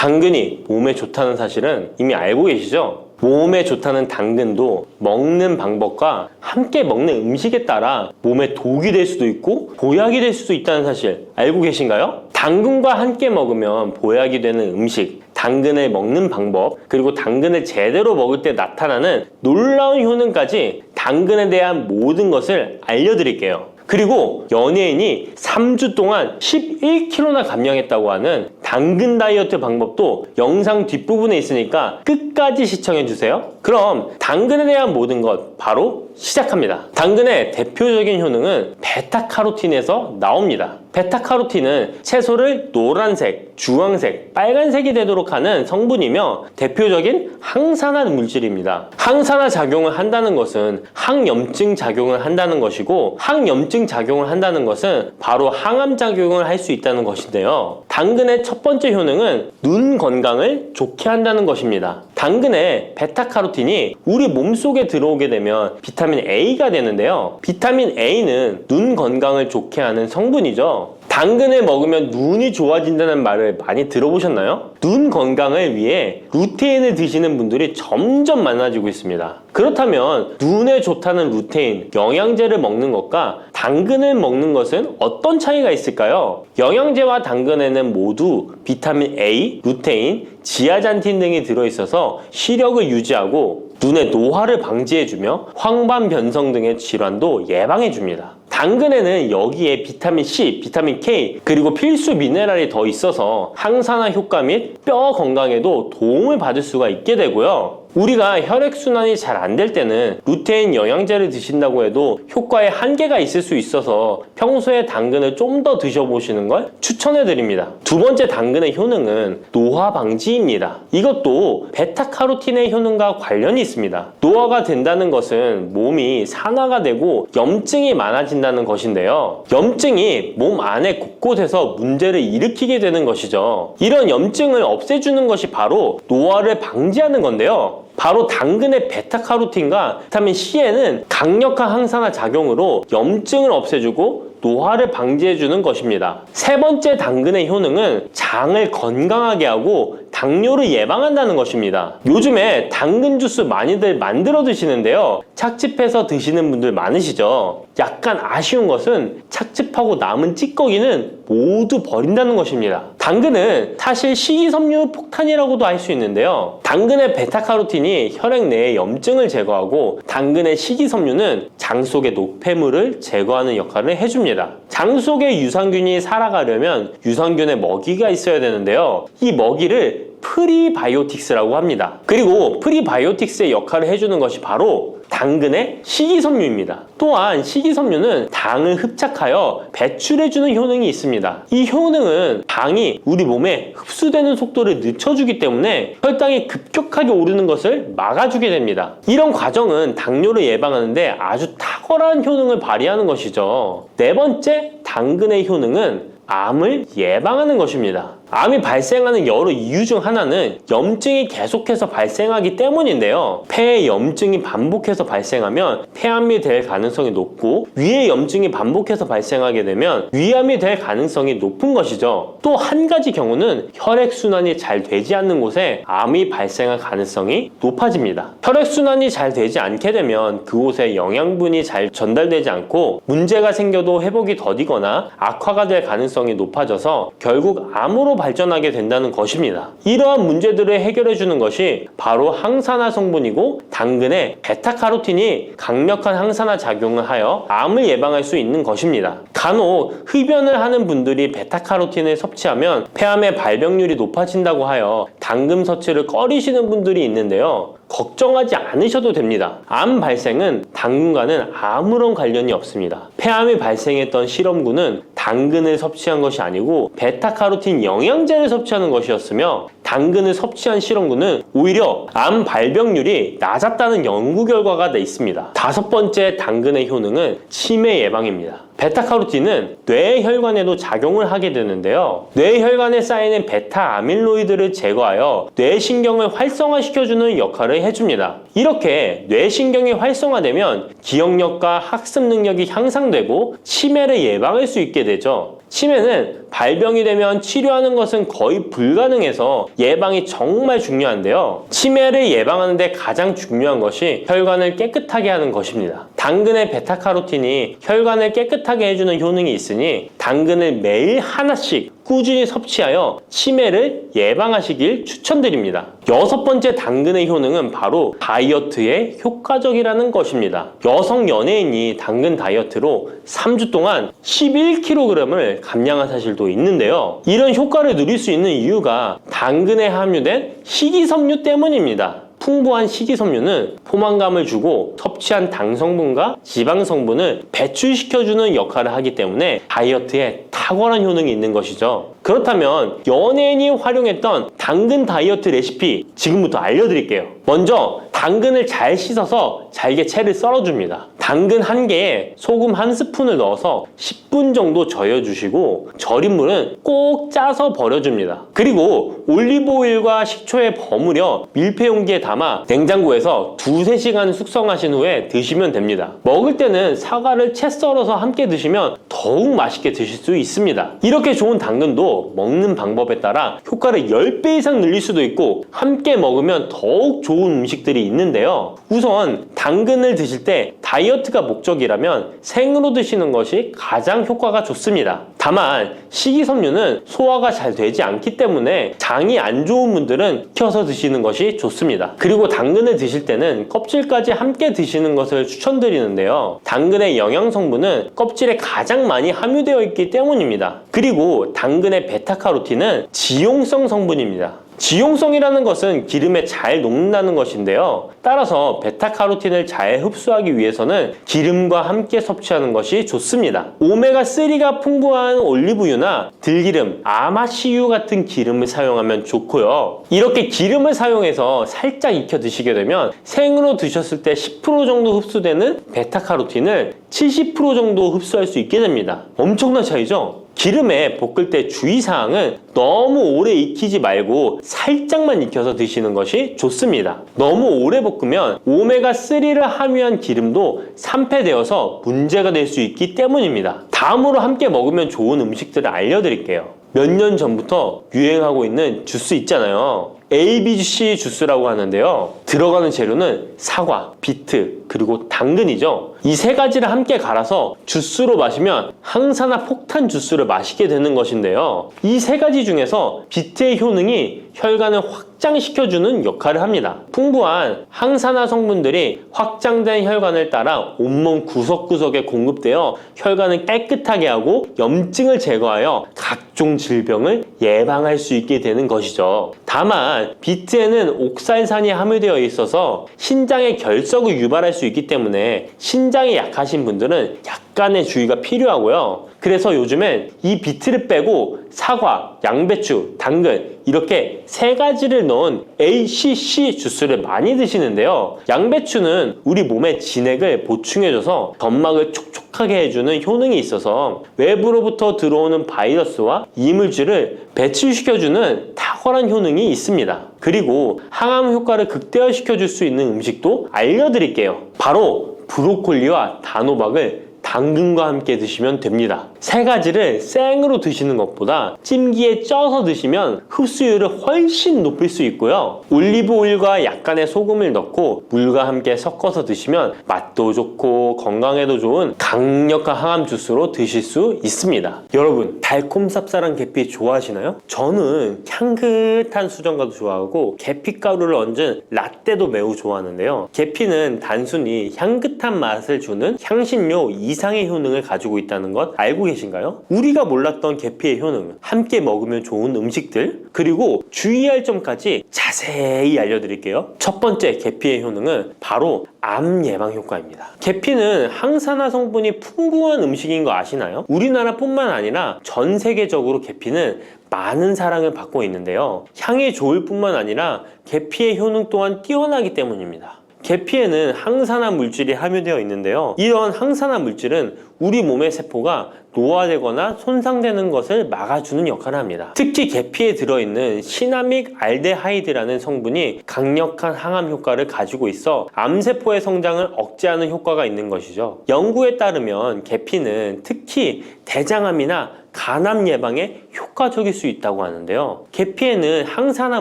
당근이 몸에 좋다는 사실은 이미 알고 계시죠? 몸에 좋다는 당근도 먹는 방법과 함께 먹는 음식에 따라 몸에 독이 될 수도 있고 보약이 될 수도 있다는 사실 알고 계신가요? 당근과 함께 먹으면 보약이 되는 음식, 당근을 먹는 방법, 그리고 당근을 제대로 먹을 때 나타나는 놀라운 효능까지 당근에 대한 모든 것을 알려드릴게요. 그리고 연예인이 3주 동안 11kg나 감량했다고 하는 당근 다이어트 방법도 영상 뒷부분에 있으니까 끝까지 시청해주세요. 그럼 당근에 대한 모든 것 바로 시작합니다. 당근의 대표적인 효능은 베타카로틴에서 나옵니다. 베타카로틴은 채소를 노란색, 주황색, 빨간색이 되도록 하는 성분이며 대표적인 항산화 물질입니다. 항산화 작용을 한다는 것은 항염증 작용을 한다는 것이고 항염증 작용을 한다는 것은 바로 항암 작용을 할 수 있다는 것인데요. 당근의 첫 번째 효능은 눈 건강을 좋게 한다는 것입니다. 당근의 베타카로틴이 우리 몸속에 들어오게 되면 비타민 A가 되는데요. 비타민 A는 눈 건강을 좋게 하는 성분이죠. 당근을 먹으면 눈이 좋아진다는 말을 많이 들어보셨나요? 눈 건강을 위해 루테인을 드시는 분들이 점점 많아지고 있습니다. 그렇다면 눈에 좋다는 루테인, 영양제를 먹는 것과 당근을 먹는 것은 어떤 차이가 있을까요? 영양제와 당근에는 모두 비타민 A, 루테인, 지아잔틴 등이 들어있어서 시력을 유지하고 눈의 노화를 방지해주며 황반 변성 등의 질환도 예방해줍니다. 당근에는 여기에 비타민 C, 비타민 K, 그리고 필수 미네랄이 더 있어서 항산화 효과 및 뼈 건강에도 도움을 받을 수가 있게 되고요. 우리가 혈액순환이 잘 안 될 때는 루테인 영양제를 드신다고 해도 효과에 한계가 있을 수 있어서 평소에 당근을 좀 더 드셔보시는 걸 추천해드립니다. 두 번째 당근의 효능은 노화 방지입니다. 이것도 베타카로틴의 효능과 관련이 있습니다. 노화가 된다는 것은 몸이 산화가 되고 염증이 많아진다는 것인데요. 염증이 몸 안에 곳곳에서 문제를 일으키게 되는 것이죠. 이런 염증을 없애주는 것이 바로 노화를 방지하는 건데요. 바로 당근의 베타카로틴과 비타민 C에는 강력한 항산화 작용으로 염증을 없애주고 노화를 방지해주는 것입니다. 세 번째 당근의 효능은 장을 건강하게 하고 당뇨를 예방한다는 것입니다. 요즘에 당근 주스 많이들 만들어 드시는데요. 착즙해서 드시는 분들 많으시죠? 약간 아쉬운 것은 착즙하고 남은 찌꺼기는 모두 버린다는 것입니다. 당근은 사실 식이섬유 폭탄이라고도 할 수 있는데요. 당근의 베타카로틴이 혈액 내의 염증을 제거하고 당근의 식이섬유는 장 속의 노폐물을 제거하는 역할을 해줍니다. 장 속의 유산균이 살아가려면 유산균의 먹이가 있어야 되는데요. 이 먹이를 프리바이오틱스라고 합니다. 그리고 프리바이오틱스의 역할을 해주는 것이 바로 당근의 식이섬유입니다. 또한 식이섬유는 당을 흡착하여 배출해주는 효능이 있습니다. 이 효능은 당이 우리 몸에 흡수되는 속도를 늦춰주기 때문에 혈당이 급격하게 오르는 것을 막아주게 됩니다. 이런 과정은 당뇨를 예방하는데 아주 탁월한 효능을 발휘하는 것이죠. 네 번째 당근의 효능은 암을 예방하는 것입니다. 암이 발생하는 여러 이유 중 하나는 염증이 계속해서 발생하기 때문인데요. 폐에 염증이 반복해서 발생하면 폐암이 될 가능성이 높고 위에 염증이 반복해서 발생하게 되면 위암이 될 가능성이 높은 것이죠. 또 한 가지 경우는 혈액순환이 잘 되지 않는 곳에 암이 발생할 가능성이 높아집니다. 혈액순환이 잘 되지 않게 되면 그곳에 영양분이 잘 전달되지 않고 문제가 생겨도 회복이 더디거나 악화가 될 가능성이 높아져서 결국 암으로 발전하게 된다는 것입니다. 이러한 문제들을 해결해주는 것이 바로 항산화 성분이고 당근의 베타카로틴이 강력한 항산화 작용을 하여 암을 예방할 수 있는 것입니다. 간혹 흡연을 하는 분들이 베타카로틴을 섭취하면 폐암의 발병률이 높아진다고 하여 당근 섭취를 꺼리시는 분들이 있는데요. 걱정하지 않으셔도 됩니다. 암 발생은 당근과는 아무런 관련이 없습니다. 폐암이 발생했던 실험군은 당근을 섭취한 것이 아니고 베타카로틴 영양제를 섭취하는 것이었으며 당근을 섭취한 실험군은 오히려 암 발병률이 낮았다는 연구 결과가 있습니다. 다섯 번째 당근의 효능은 치매 예방입니다. 베타카로틴은 뇌혈관에도 작용을 하게 되는데요. 뇌혈관에 쌓이는 베타 아밀로이드를 제거하여 뇌신경을 활성화시켜주는 역할을 해줍니다. 이렇게 뇌신경이 활성화되면 기억력과 학습 능력이 향상되고 치매를 예방할 수 있게 되죠. 치매는 발병이 되면 치료하는 것은 거의 불가능해서 예방이 정말 중요한데요. 치매를 예방하는 데 가장 중요한 것이 혈관을 깨끗하게 하는 것입니다. 당근의 베타카로틴이 혈관을 깨끗하게 해주는 효능이 있으니 당근을 매일 하나씩 꾸준히 섭취하여 치매를 예방하시길 추천드립니다. 6번째 당근의 효능은 바로 다이어트에 효과적이라는 것입니다. 여성 연예인이 당근 다이어트로 3주 동안 11kg을 감량한 사실도 있는데요. 이런 효과를 누릴 수 있는 이유가 당근에 함유된 식이섬유 때문입니다. 풍부한 식이섬유는 포만감을 주고 섭취한 당 성분과 지방 성분을 배출시켜주는 역할을 하기 때문에 다이어트에 탁월한 효능이 있는 것이죠. 그렇다면 연예인이 활용했던 당근 다이어트 레시피 지금부터 알려드릴게요. 먼저 당근을 잘 씻어서 잘게 채를 썰어줍니다. 당근 1개에 소금 1스푼을 넣어서 10분 정도 저어주시고 절인 물은 꼭 짜서 버려줍니다. 그리고 올리브오일과 식초에 버무려 밀폐 용기에 담아 냉장고에서 2~3시간 숙성하신 후에 드시면 됩니다. 먹을 때는 사과를 채 썰어서 함께 드시면 더욱 맛있게 드실 수 있습니다. 이렇게 좋은 당근도 먹는 방법에 따라 효과를 10배 이상 늘릴 수도 있고 함께 먹으면 더욱 좋은 음식들이 있는데요. 우선 당근을 드실 때 다이어트가 목적이라면 생으로 드시는 것이 가장 효과가 좋습니다. 다만 식이섬유는 소화가 잘 되지 않기 때문에 장이 안 좋은 분들은 익혀서 드시는 것이 좋습니다. 그리고 당근을 드실 때는 껍질까지 함께 드시는 것을 추천드리는데요. 당근의 영양 성분은 껍질에 가장 많이 함유되어 있기 때문입니다. 그리고 당근의 베타카로틴은 지용성 성분입니다. 지용성이라는 것은 기름에 잘 녹는다는 것인데요. 따라서 베타카로틴을 잘 흡수하기 위해서는 기름과 함께 섭취하는 것이 좋습니다. 오메가3가 풍부한 올리브유나 들기름, 아마씨유 같은 기름을 사용하면 좋고요. 이렇게 기름을 사용해서 살짝 익혀 드시게 되면 생으로 드셨을 때 10% 정도 흡수되는 베타카로틴을 70% 정도 흡수할 수 있게 됩니다. 엄청난 차이죠? 기름에 볶을 때 주의사항은 너무 오래 익히지 말고 살짝만 익혀서 드시는 것이 좋습니다. 너무 오래 볶으면 오메가3를 함유한 기름도 산패되어서 문제가 될 수 있기 때문입니다. 다음으로 함께 먹으면 좋은 음식들을 알려드릴게요. 몇 년 전부터 유행하고 있는 주스 있잖아요. ABC 주스라고 하는데요. 들어가는 재료는 사과, 비트, 그리고 당근이죠. 이 3가지를 함께 갈아서 주스로 마시면 항산화 폭탄 주스를 마시게 되는 것인데요. 이 3가지 중에서 비트의 효능이 혈관을 확장시켜주는 역할을 합니다. 풍부한 항산화 성분들이 확장된 혈관을 따라 온몸 구석구석에 공급되어 혈관을 깨끗하게 하고 염증을 제거하여 각종 질병을 예방할 수 있게 되는 것이죠. 다만 비트에는 옥살산이 함유되어 있어서 신장의 결석을 유발할 수 있기 때문에 신장이 약하신 분들은 약간의 주의가 필요하고요. 그래서 요즘엔 이 비트를 빼고 사과, 양배추, 당근 이렇게 3가지를 넣은 ACC 주스를 많이 드시는데요. 양배추는 우리 몸의 진액을 보충해줘서 점막을 촉촉하게 해주는 효능이 있어서 외부로부터 들어오는 바이러스와 이물질을 배출시켜주는 탁월한 효능이 있습니다. 그리고 항암 효과를 극대화시켜줄 수 있는 음식도 알려드릴게요. 바로 브로콜리와 단호박을 당근과 함께 드시면 됩니다. 3가지를 생으로 드시는 것보다 찜기에 쪄서 드시면 흡수율을 훨씬 높일 수 있고요. 올리브 오일과 약간의 소금을 넣고 물과 함께 섞어서 드시면 맛도 좋고 건강에도 좋은 강력한 항암 주스로 드실 수 있습니다. 여러분, 달콤 쌉쌀한 계피 좋아하시나요? 저는 향긋한 수정과도 좋아하고 계피가루를 얹은 라떼도 매우 좋아하는데요. 계피는 단순히 향긋한 맛을 주는 향신료 이상의 효능을 가지고 있다는 것 알고 계신가요? 우리가 몰랐던 계피의 효능, 함께 먹으면 좋은 음식들, 그리고 주의할 점까지 자세히 알려드릴게요. 첫 번째 계피의 효능은 바로 암 예방 효과입니다. 계피는 항산화 성분이 풍부한 음식인 거 아시나요? 우리나라뿐만 아니라 전 세계적으로 계피는 많은 사랑을 받고 있는데요. 향이 좋을 뿐만 아니라 계피의 효능 또한 뛰어나기 때문입니다. 계피에는 항산화 물질이 함유되어 있는데요. 이런 항산화 물질은 우리 몸의 세포가 노화되거나 손상되는 것을 막아주는 역할을 합니다. 특히 계피에 들어있는 시나믹 알데하이드라는 성분이 강력한 항암 효과를 가지고 있어 암세포의 성장을 억제하는 효과가 있는 것이죠. 연구에 따르면 계피는 특히 대장암이나 간암 예방에 효과적일 수 있다고 하는데요. 계피에는 항산화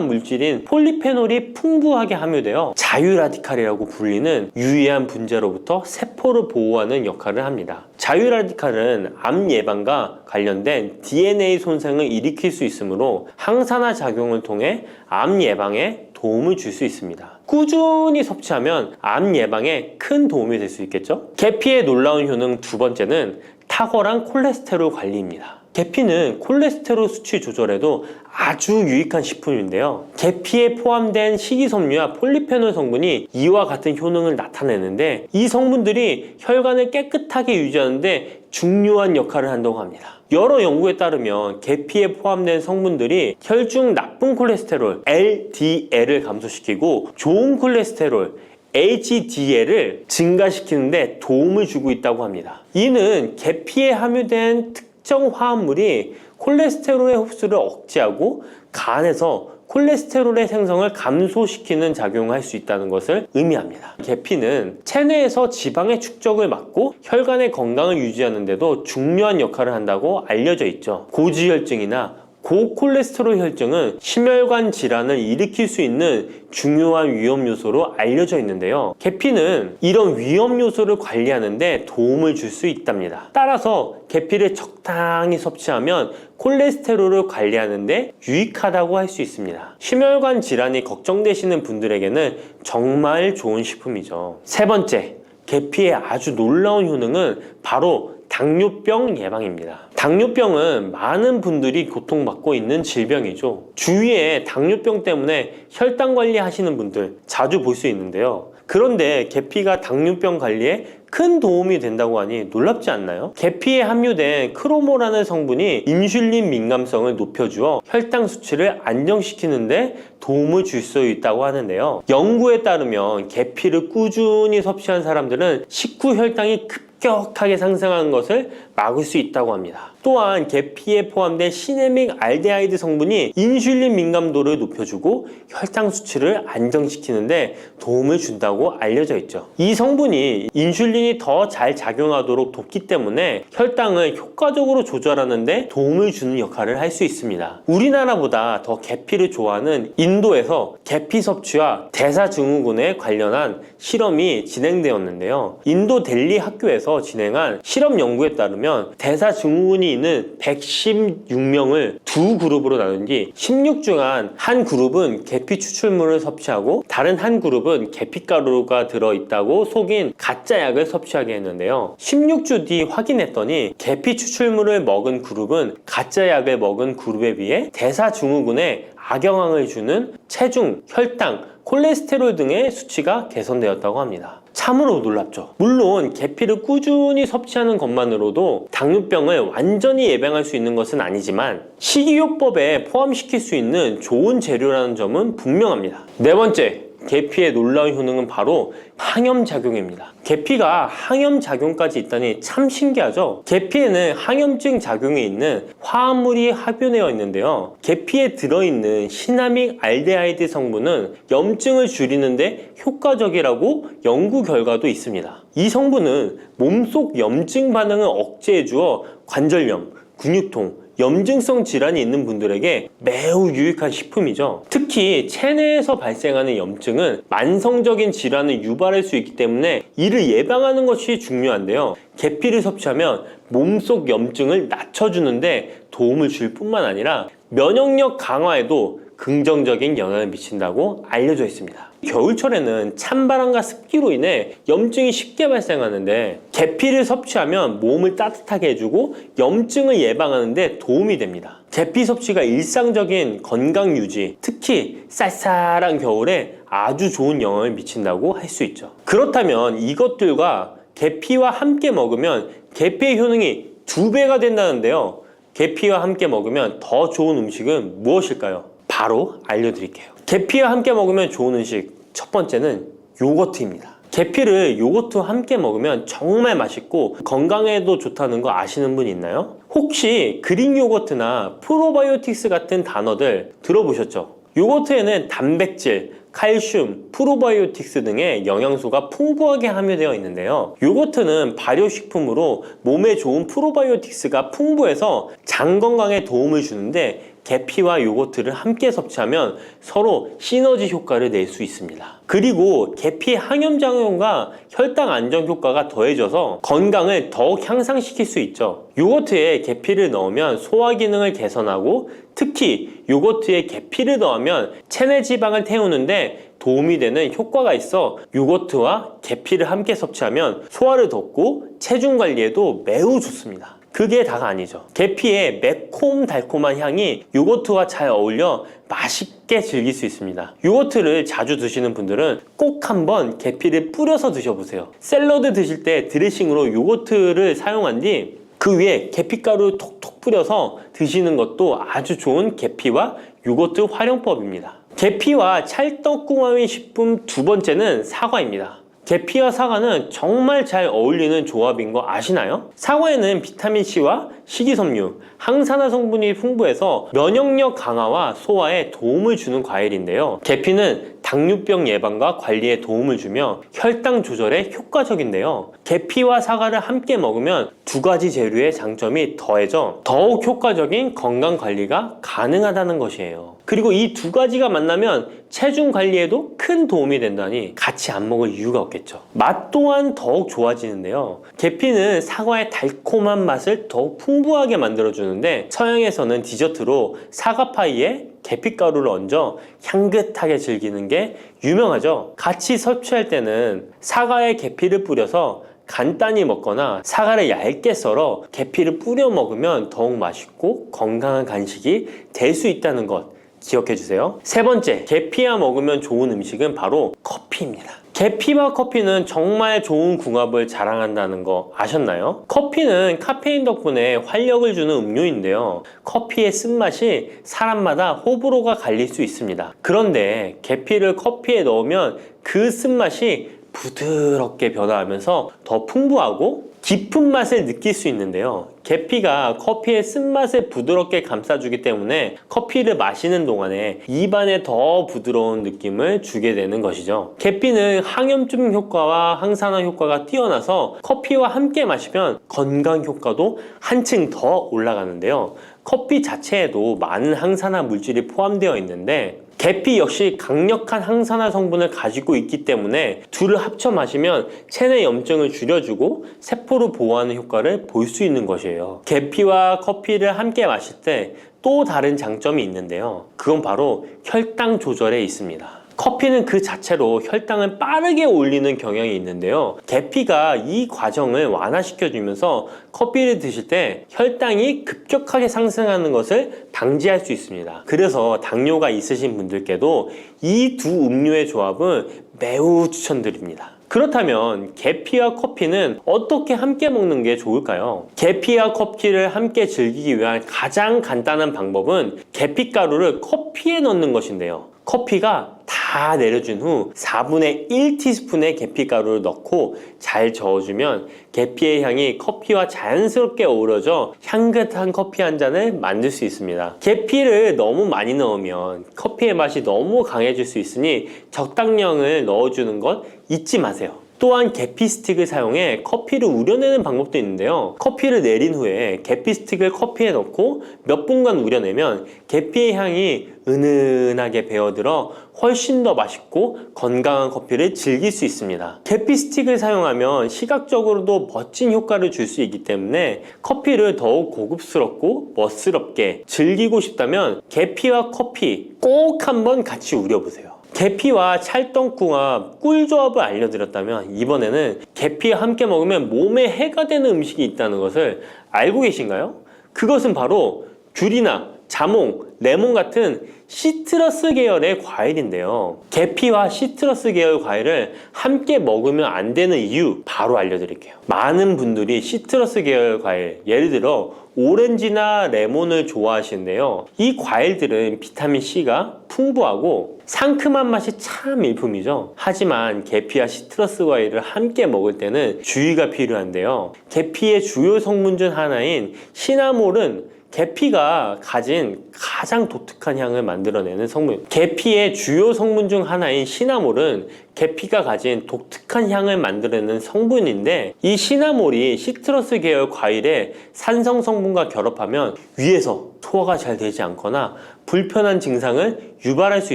물질인 폴리페놀이 풍부하게 함유되어 자유라디칼이라고 불리는 유해한 분자로부터 세포를 보호하는 역할을 합니다. 자유라디칼은 암 예방과 관련된 DNA 손상을 일으킬 수 있으므로 항산화 작용을 통해 암 예방에 도움을 줄 수 있습니다. 꾸준히 섭취하면 암 예방에 큰 도움이 될 수 있겠죠? 계피의 놀라운 효능 두 번째는 탁월한 콜레스테롤 관리입니다. 계피는 콜레스테롤 수치 조절에도 아주 유익한 식품인데요. 계피에 포함된 식이섬유와 폴리페놀 성분이 이와 같은 효능을 나타내는데 이 성분들이 혈관을 깨끗하게 유지하는데 중요한 역할을 한다고 합니다. 여러 연구에 따르면 계피에 포함된 성분들이 혈중 나쁜 콜레스테롤 LDL을 감소시키고 좋은 콜레스테롤 HDL을 증가시키는데 도움을 주고 있다고 합니다. 이는 계피에 함유된 특정 화합물이 콜레스테롤의 흡수를 억제하고 간에서 콜레스테롤의 생성을 감소시키는 작용을 할 수 있다는 것을 의미합니다. 계피는 체내에서 지방의 축적을 막고 혈관의 건강을 유지하는 데도 중요한 역할을 한다고 알려져 있죠. 고지혈증이나 고콜레스테롤 혈증은 심혈관 질환을 일으킬 수 있는 중요한 위험 요소로 알려져 있는데요. 계피는 이런 위험 요소를 관리하는 데 도움을 줄 수 있답니다. 따라서 계피를 적당히 섭취하면 콜레스테롤을 관리하는 데 유익하다고 할 수 있습니다. 심혈관 질환이 걱정되시는 분들에게는 정말 좋은 식품이죠. 세 번째, 계피의 아주 놀라운 효능은 바로 당뇨병 예방입니다. 당뇨병은 많은 분들이 고통받고 있는 질병이죠. 주위에 당뇨병 때문에 혈당 관리하시는 분들 자주 볼 수 있는데요. 그런데 계피가 당뇨병 관리에 큰 도움이 된다고 하니 놀랍지 않나요? 계피에 함유된 크로모라는 성분이 인슐린 민감성을 높여주어 혈당 수치를 안정시키는데 도움을 줄 수 있다고 하는데요. 연구에 따르면 계피를 꾸준히 섭취한 사람들은 식후 혈당이 급격하게 상승하는 것을 막을 수 있다고 합니다. 또한 계피에 포함된 시나믹 알데하이드 성분이 인슐린 민감도를 높여주고 혈당 수치를 안정시키는데 도움을 준다고 알려져 있죠. 이 성분이 인슐린이 더 잘 작용하도록 돕기 때문에 혈당을 효과적으로 조절하는데 도움을 주는 역할을 할 수 있습니다. 우리나라보다 더 계피를 좋아하는 인도에서 계피 섭취와 대사증후군에 관련한 실험이 진행되었는데요. 인도 델리 학교에서 진행한 실험 연구에 따르면 대사증후군이 있는 116명을 두 그룹으로 나눈 뒤 16주간 한 그룹은 계피 추출물을 섭취하고 다른 한 그룹은 계피가루가 들어있다고 속인 가짜 약을 섭취하게 했는데요. 16주 뒤 확인했더니 계피 추출물을 먹은 그룹은 가짜 약을 먹은 그룹에 비해 대사증후군에 악영향을 주는 체중, 혈당, 콜레스테롤 등의 수치가 개선되었다고 합니다. 참으로 놀랍죠. 물론 계피를 꾸준히 섭취하는 것만으로도 당뇨병을 완전히 예방할 수 있는 것은 아니지만 식이요법에 포함시킬 수 있는 좋은 재료라는 점은 분명합니다. 네 번째, 계피의 놀라운 효능은 바로 항염작용입니다. 계피가 항염작용까지 있다니 참 신기하죠? 계피에는 항염증 작용이 있는 화합물이 함유되어 있는데요. 계피에 들어있는 시나믹 알데하이드 성분은 염증을 줄이는데 효과적이라고 연구 결과도 있습니다. 이 성분은 몸속 염증 반응을 억제해주어 관절염, 근육통, 염증성 질환이 있는 분들에게 매우 유익한 식품이죠. 특히 체내에서 발생하는 염증은 만성적인 질환을 유발할 수 있기 때문에 이를 예방하는 것이 중요한데요. 계피를 섭취하면 몸속 염증을 낮춰주는데 도움을 줄 뿐만 아니라 면역력 강화에도 긍정적인 영향을 미친다고 알려져 있습니다. 겨울철에는 찬바람과 습기로 인해 염증이 쉽게 발생하는데 계피를 섭취하면 몸을 따뜻하게 해주고 염증을 예방하는 데 도움이 됩니다. 계피 섭취가 일상적인 건강 유지, 특히 쌀쌀한 겨울에 아주 좋은 영향을 미친다고 할 수 있죠. 그렇다면 이것들과 계피와 함께 먹으면 계피의 효능이 2배가 된다는데요. 계피와 함께 먹으면 더 좋은 음식은 무엇일까요? 바로 알려드릴게요. 계피와 함께 먹으면 좋은 음식 첫 번째는 요거트입니다. 계피를 요거트와 함께 먹으면 정말 맛있고 건강에도 좋다는 거 아시는 분 있나요? 혹시 그릭 요거트나 프로바이오틱스 같은 단어들 들어보셨죠? 요거트에는 단백질, 칼슘, 프로바이오틱스 등의 영양소가 풍부하게 함유되어 있는데요. 요거트는 발효식품으로 몸에 좋은 프로바이오틱스가 풍부해서 장 건강에 도움을 주는데 계피와 요거트를 함께 섭취하면 서로 시너지 효과를 낼 수 있습니다. 그리고 계피의 항염작용과 혈당 안정 효과가 더해져서 건강을 더욱 향상시킬 수 있죠. 요거트에 계피를 넣으면 소화 기능을 개선하고 특히 요거트에 계피를 넣으면 체내 지방을 태우는데 도움이 되는 효과가 있어 요거트와 계피를 함께 섭취하면 소화를 돋고 체중 관리에도 매우 좋습니다. 그게 다가 아니죠. 계피의 매콤달콤한 향이 요거트와 잘 어울려 맛있게 즐길 수 있습니다. 요거트를 자주 드시는 분들은 꼭 한번 계피를 뿌려서 드셔보세요. 샐러드 드실 때 드레싱으로 요거트를 사용한 뒤 그 위에 계피가루 톡톡 뿌려서 드시는 것도 아주 좋은 계피와 요거트 활용법입니다. 계피와 찰떡궁합인 식품 두 번째는 사과입니다. 계피와 사과는 정말 잘 어울리는 조합인 거 아시나요? 사과에는 비타민C와 식이섬유, 항산화 성분이 풍부해서 면역력 강화와 소화에 도움을 주는 과일인데요. 계피는 당뇨병 예방과 관리에 도움을 주며 혈당 조절에 효과적인데요. 계피와 사과를 함께 먹으면 두 가지 재료의 장점이 더해져 더욱 효과적인 건강 관리가 가능하다는 것이에요. 그리고 이 두 가지가 만나면 체중 관리에도 큰 도움이 된다니 같이 안 먹을 이유가 없겠죠. 맛 또한 더욱 좋아지는데요. 계피는 사과의 달콤한 맛을 더욱 풍부하게 만들어주는데 서양에서는 디저트로 사과파이에 계피가루를 얹어 향긋하게 즐기는 게 유명하죠. 같이 섭취할 때는 사과에 계피를 뿌려서 간단히 먹거나 사과를 얇게 썰어 계피를 뿌려 먹으면 더욱 맛있고 건강한 간식이 될 수 있다는 것 기억해 주세요. 세 번째, 계피와 먹으면 좋은 음식은 바로 커피입니다. 계피와 커피는 정말 좋은 궁합을 자랑한다는 거 아셨나요? 커피는 카페인 덕분에 활력을 주는 음료인데요. 커피의 쓴맛이 사람마다 호불호가 갈릴 수 있습니다. 그런데 계피를 커피에 넣으면 그 쓴맛이 부드럽게 변화하면서 더 풍부하고 깊은 맛을 느낄 수 있는데요. 계피가 커피의 쓴맛을 부드럽게 감싸주기 때문에 커피를 마시는 동안에 입안에 더 부드러운 느낌을 주게 되는 것이죠. 계피는 항염증 효과와 항산화 효과가 뛰어나서 커피와 함께 마시면 건강 효과도 한층 더 올라가는데요. 커피 자체에도 많은 항산화 물질이 포함되어 있는데 계피 역시 강력한 항산화 성분을 가지고 있기 때문에 둘을 합쳐 마시면 체내 염증을 줄여주고 세포를 보호하는 효과를 볼 수 있는 것이에요. 계피와 커피를 함께 마실 때 또 다른 장점이 있는데요. 그건 바로 혈당 조절에 있습니다. 커피는 그 자체로 혈당을 빠르게 올리는 경향이 있는데요. 계피가 이 과정을 완화시켜주면서 커피를 드실 때 혈당이 급격하게 상승하는 것을 방지할 수 있습니다. 그래서 당뇨가 있으신 분들께도 이 두 음료의 조합은 매우 추천드립니다. 그렇다면 계피와 커피는 어떻게 함께 먹는 게 좋을까요? 계피와 커피를 함께 즐기기 위한 가장 간단한 방법은 계피가루를 커피에 넣는 것인데요. 커피가 다 내려준 후 4분의 1티스푼의 계피가루를 넣고 잘 저어주면 계피의 향이 커피와 자연스럽게 어우러져 향긋한 커피 한 잔을 만들 수 있습니다. 계피를 너무 많이 넣으면 커피의 맛이 너무 강해질 수 있으니 적당량을 넣어주는 것 잊지 마세요. 또한 계피 스틱을 사용해 커피를 우려내는 방법도 있는데요. 커피를 내린 후에 계피 스틱을 커피에 넣고 몇 분간 우려내면 계피의 향이 은은하게 배어들어 훨씬 더 맛있고 건강한 커피를 즐길 수 있습니다. 계피 스틱을 사용하면 시각적으로도 멋진 효과를 줄 수 있기 때문에 커피를 더욱 고급스럽고 멋스럽게 즐기고 싶다면 계피와 커피 꼭 한번 같이 우려보세요. 계피와 찰떡궁합 꿀조합을 알려드렸다면 이번에는 계피와 함께 먹으면 몸에 해가 되는 음식이 있다는 것을 알고 계신가요? 그것은 바로 귤이나 자몽, 레몬 같은 시트러스 계열의 과일인데요. 계피와 시트러스 계열 과일을 함께 먹으면 안 되는 이유 바로 알려드릴게요. 많은 분들이 시트러스 계열 과일, 예를 들어 오렌지나 레몬을 좋아하시는데요. 이 과일들은 비타민C가 풍부하고 상큼한 맛이 참 일품이죠. 하지만 계피와 시트러스 과일을 함께 먹을 때는 주의가 필요한데요. 계피의 주요 성분 중 하나인 시나몰은 계피가 가진 가장 독특한 향을 만들어내는 성분. 계피의 주요 성분 중 하나인 시나몰은 계피가 가진 독특한 향을 만들어내는 성분인데, 이 시나몰이 시트러스 계열 과일의 산성 성분과 결합하면 위에서 소화가 잘 되지 않거나 불편한 증상을 유발할 수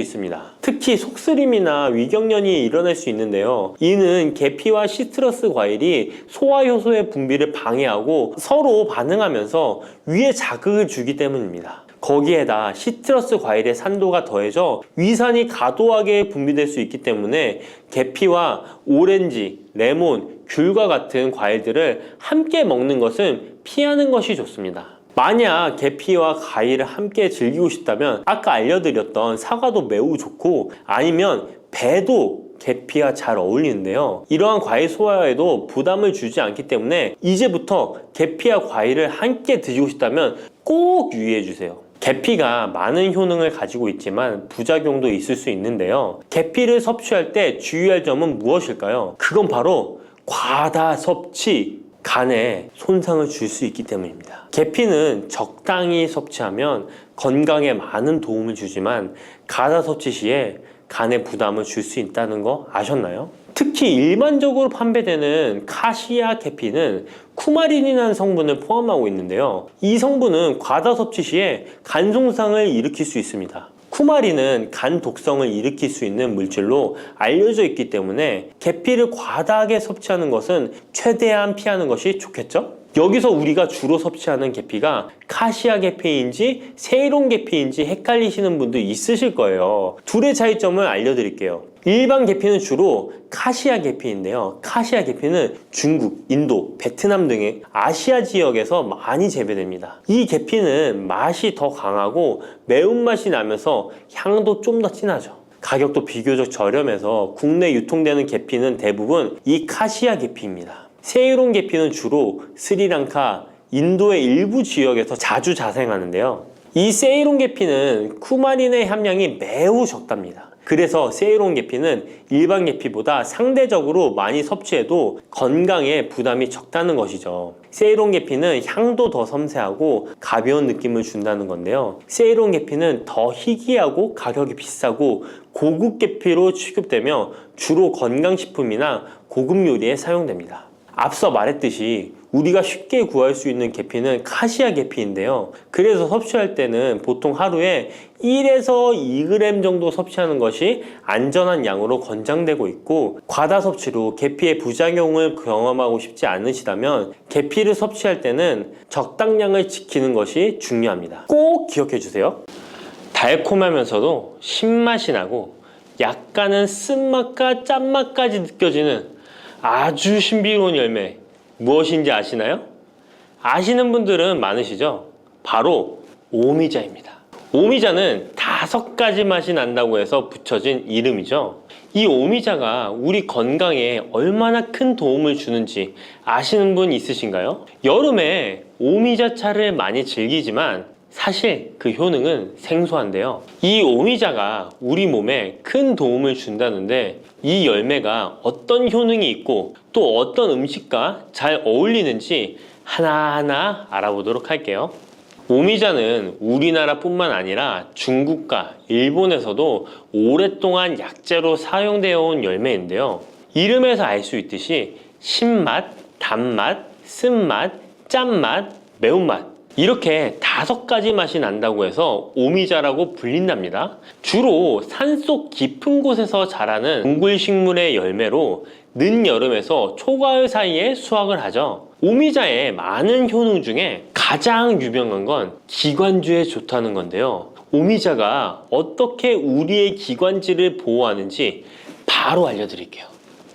있습니다. 특히 속쓰림이나 위경련이 일어날 수 있는데요. 이는 계피와 시트러스 과일이 소화 효소의 분비를 방해하고 서로 반응하면서 위에 자극을 주기 때문입니다. 거기에다 시트러스 과일의 산도가 더해져 위산이 과도하게 분비될 수 있기 때문에 계피와 오렌지, 레몬, 귤과 같은 과일들을 함께 먹는 것은 피하는 것이 좋습니다. 만약 계피와 과일을 함께 즐기고 싶다면 아까 알려드렸던 사과도 매우 좋고, 아니면 배도 계피와 잘 어울리는데요. 이러한 과일 소화에도 부담을 주지 않기 때문에 이제부터 계피와 과일을 함께 드시고 싶다면 꼭 유의해 주세요. 계피가 많은 효능을 가지고 있지만 부작용도 있을 수 있는데요. 계피를 섭취할 때 주의할 점은 무엇일까요? 그건 바로 과다 섭취, 간에 손상을 줄 수 있기 때문입니다. 계피는 적당히 섭취하면 건강에 많은 도움을 주지만 과다 섭취 시에 간에 부담을 줄 수 있다는 거 아셨나요? 특히 일반적으로 판매되는 카시아 계피는 쿠마린이라는 성분을 포함하고 있는데요. 이 성분은 과다 섭취 시에 간 손상을 일으킬 수 있습니다. 쿠마린은 간 독성을 일으킬 수 있는 물질로 알려져 있기 때문에 계피를 과다하게 섭취하는 것은 최대한 피하는 것이 좋겠죠? 여기서 우리가 주로 섭취하는 계피가 카시아 계피인지 세이론 계피인지 헷갈리시는 분도 있으실 거예요. 둘의 차이점을 알려드릴게요. 일반 계피는 주로 카시아 계피인데요. 카시아 계피는 중국, 인도, 베트남 등의 아시아 지역에서 많이 재배됩니다. 이 계피는 맛이 더 강하고 매운맛이 나면서 향도 좀 더 진하죠. 가격도 비교적 저렴해서 국내 유통되는 계피는 대부분 이 카시아 계피입니다. 세이론 계피는 주로 스리랑카, 인도의 일부 지역에서 자주 자생하는데요. 이 세이론 계피는 쿠마린의 함량이 매우 적답니다. 그래서 세이론 계피는 일반 계피보다 상대적으로 많이 섭취해도 건강에 부담이 적다는 것이죠. 세이론 계피는 향도 더 섬세하고 가벼운 느낌을 준다는 건데요. 세이론 계피는 더 희귀하고 가격이 비싸고 고급 계피로 취급되며 주로 건강식품이나 고급 요리에 사용됩니다. 앞서 말했듯이 우리가 쉽게 구할 수 있는 계피는 카시아 계피인데요. 그래서 섭취할 때는 보통 하루에 1에서 2g 정도 섭취하는 것이 안전한 양으로 권장되고 있고, 과다 섭취로 계피의 부작용을 경험하고 싶지 않으시다면 계피를 섭취할 때는 적당량을 지키는 것이 중요합니다. 꼭 기억해 주세요. 달콤하면서도 신맛이 나고 약간은 쓴맛과 짠맛까지 느껴지는 아주 신비로운 열매, 무엇인지 아시나요? 아시는 분들은 많으시죠? 바로 오미자입니다. 오미자는 5가지 맛이 난다고 해서 붙여진 이름이죠. 이 오미자가 우리 건강에 얼마나 큰 도움을 주는지 아시는 분 있으신가요? 여름에 오미자차를 많이 즐기지만 사실 그 효능은 생소한데요. 이 오미자가 우리 몸에 큰 도움을 준다는데, 이 열매가 어떤 효능이 있고 또 어떤 음식과 잘 어울리는지 하나하나 알아보도록 할게요. 오미자는 우리나라뿐만 아니라 중국과 일본에서도 오랫동안 약재로 사용되어 온 열매인데요. 이름에서 알 수 있듯이 신맛, 단맛, 쓴맛, 짠맛, 매운맛, 이렇게 5가지 맛이 난다고 해서 오미자라고 불린답니다. 주로 산속 깊은 곳에서 자라는 동굴식물의 열매로 늦여름에서 초가을 사이에 수확을 하죠. 오미자의 많은 효능 중에 가장 유명한 건 기관지에 좋다는 건데요. 오미자가 어떻게 우리의 기관지를 보호하는지 바로 알려드릴게요.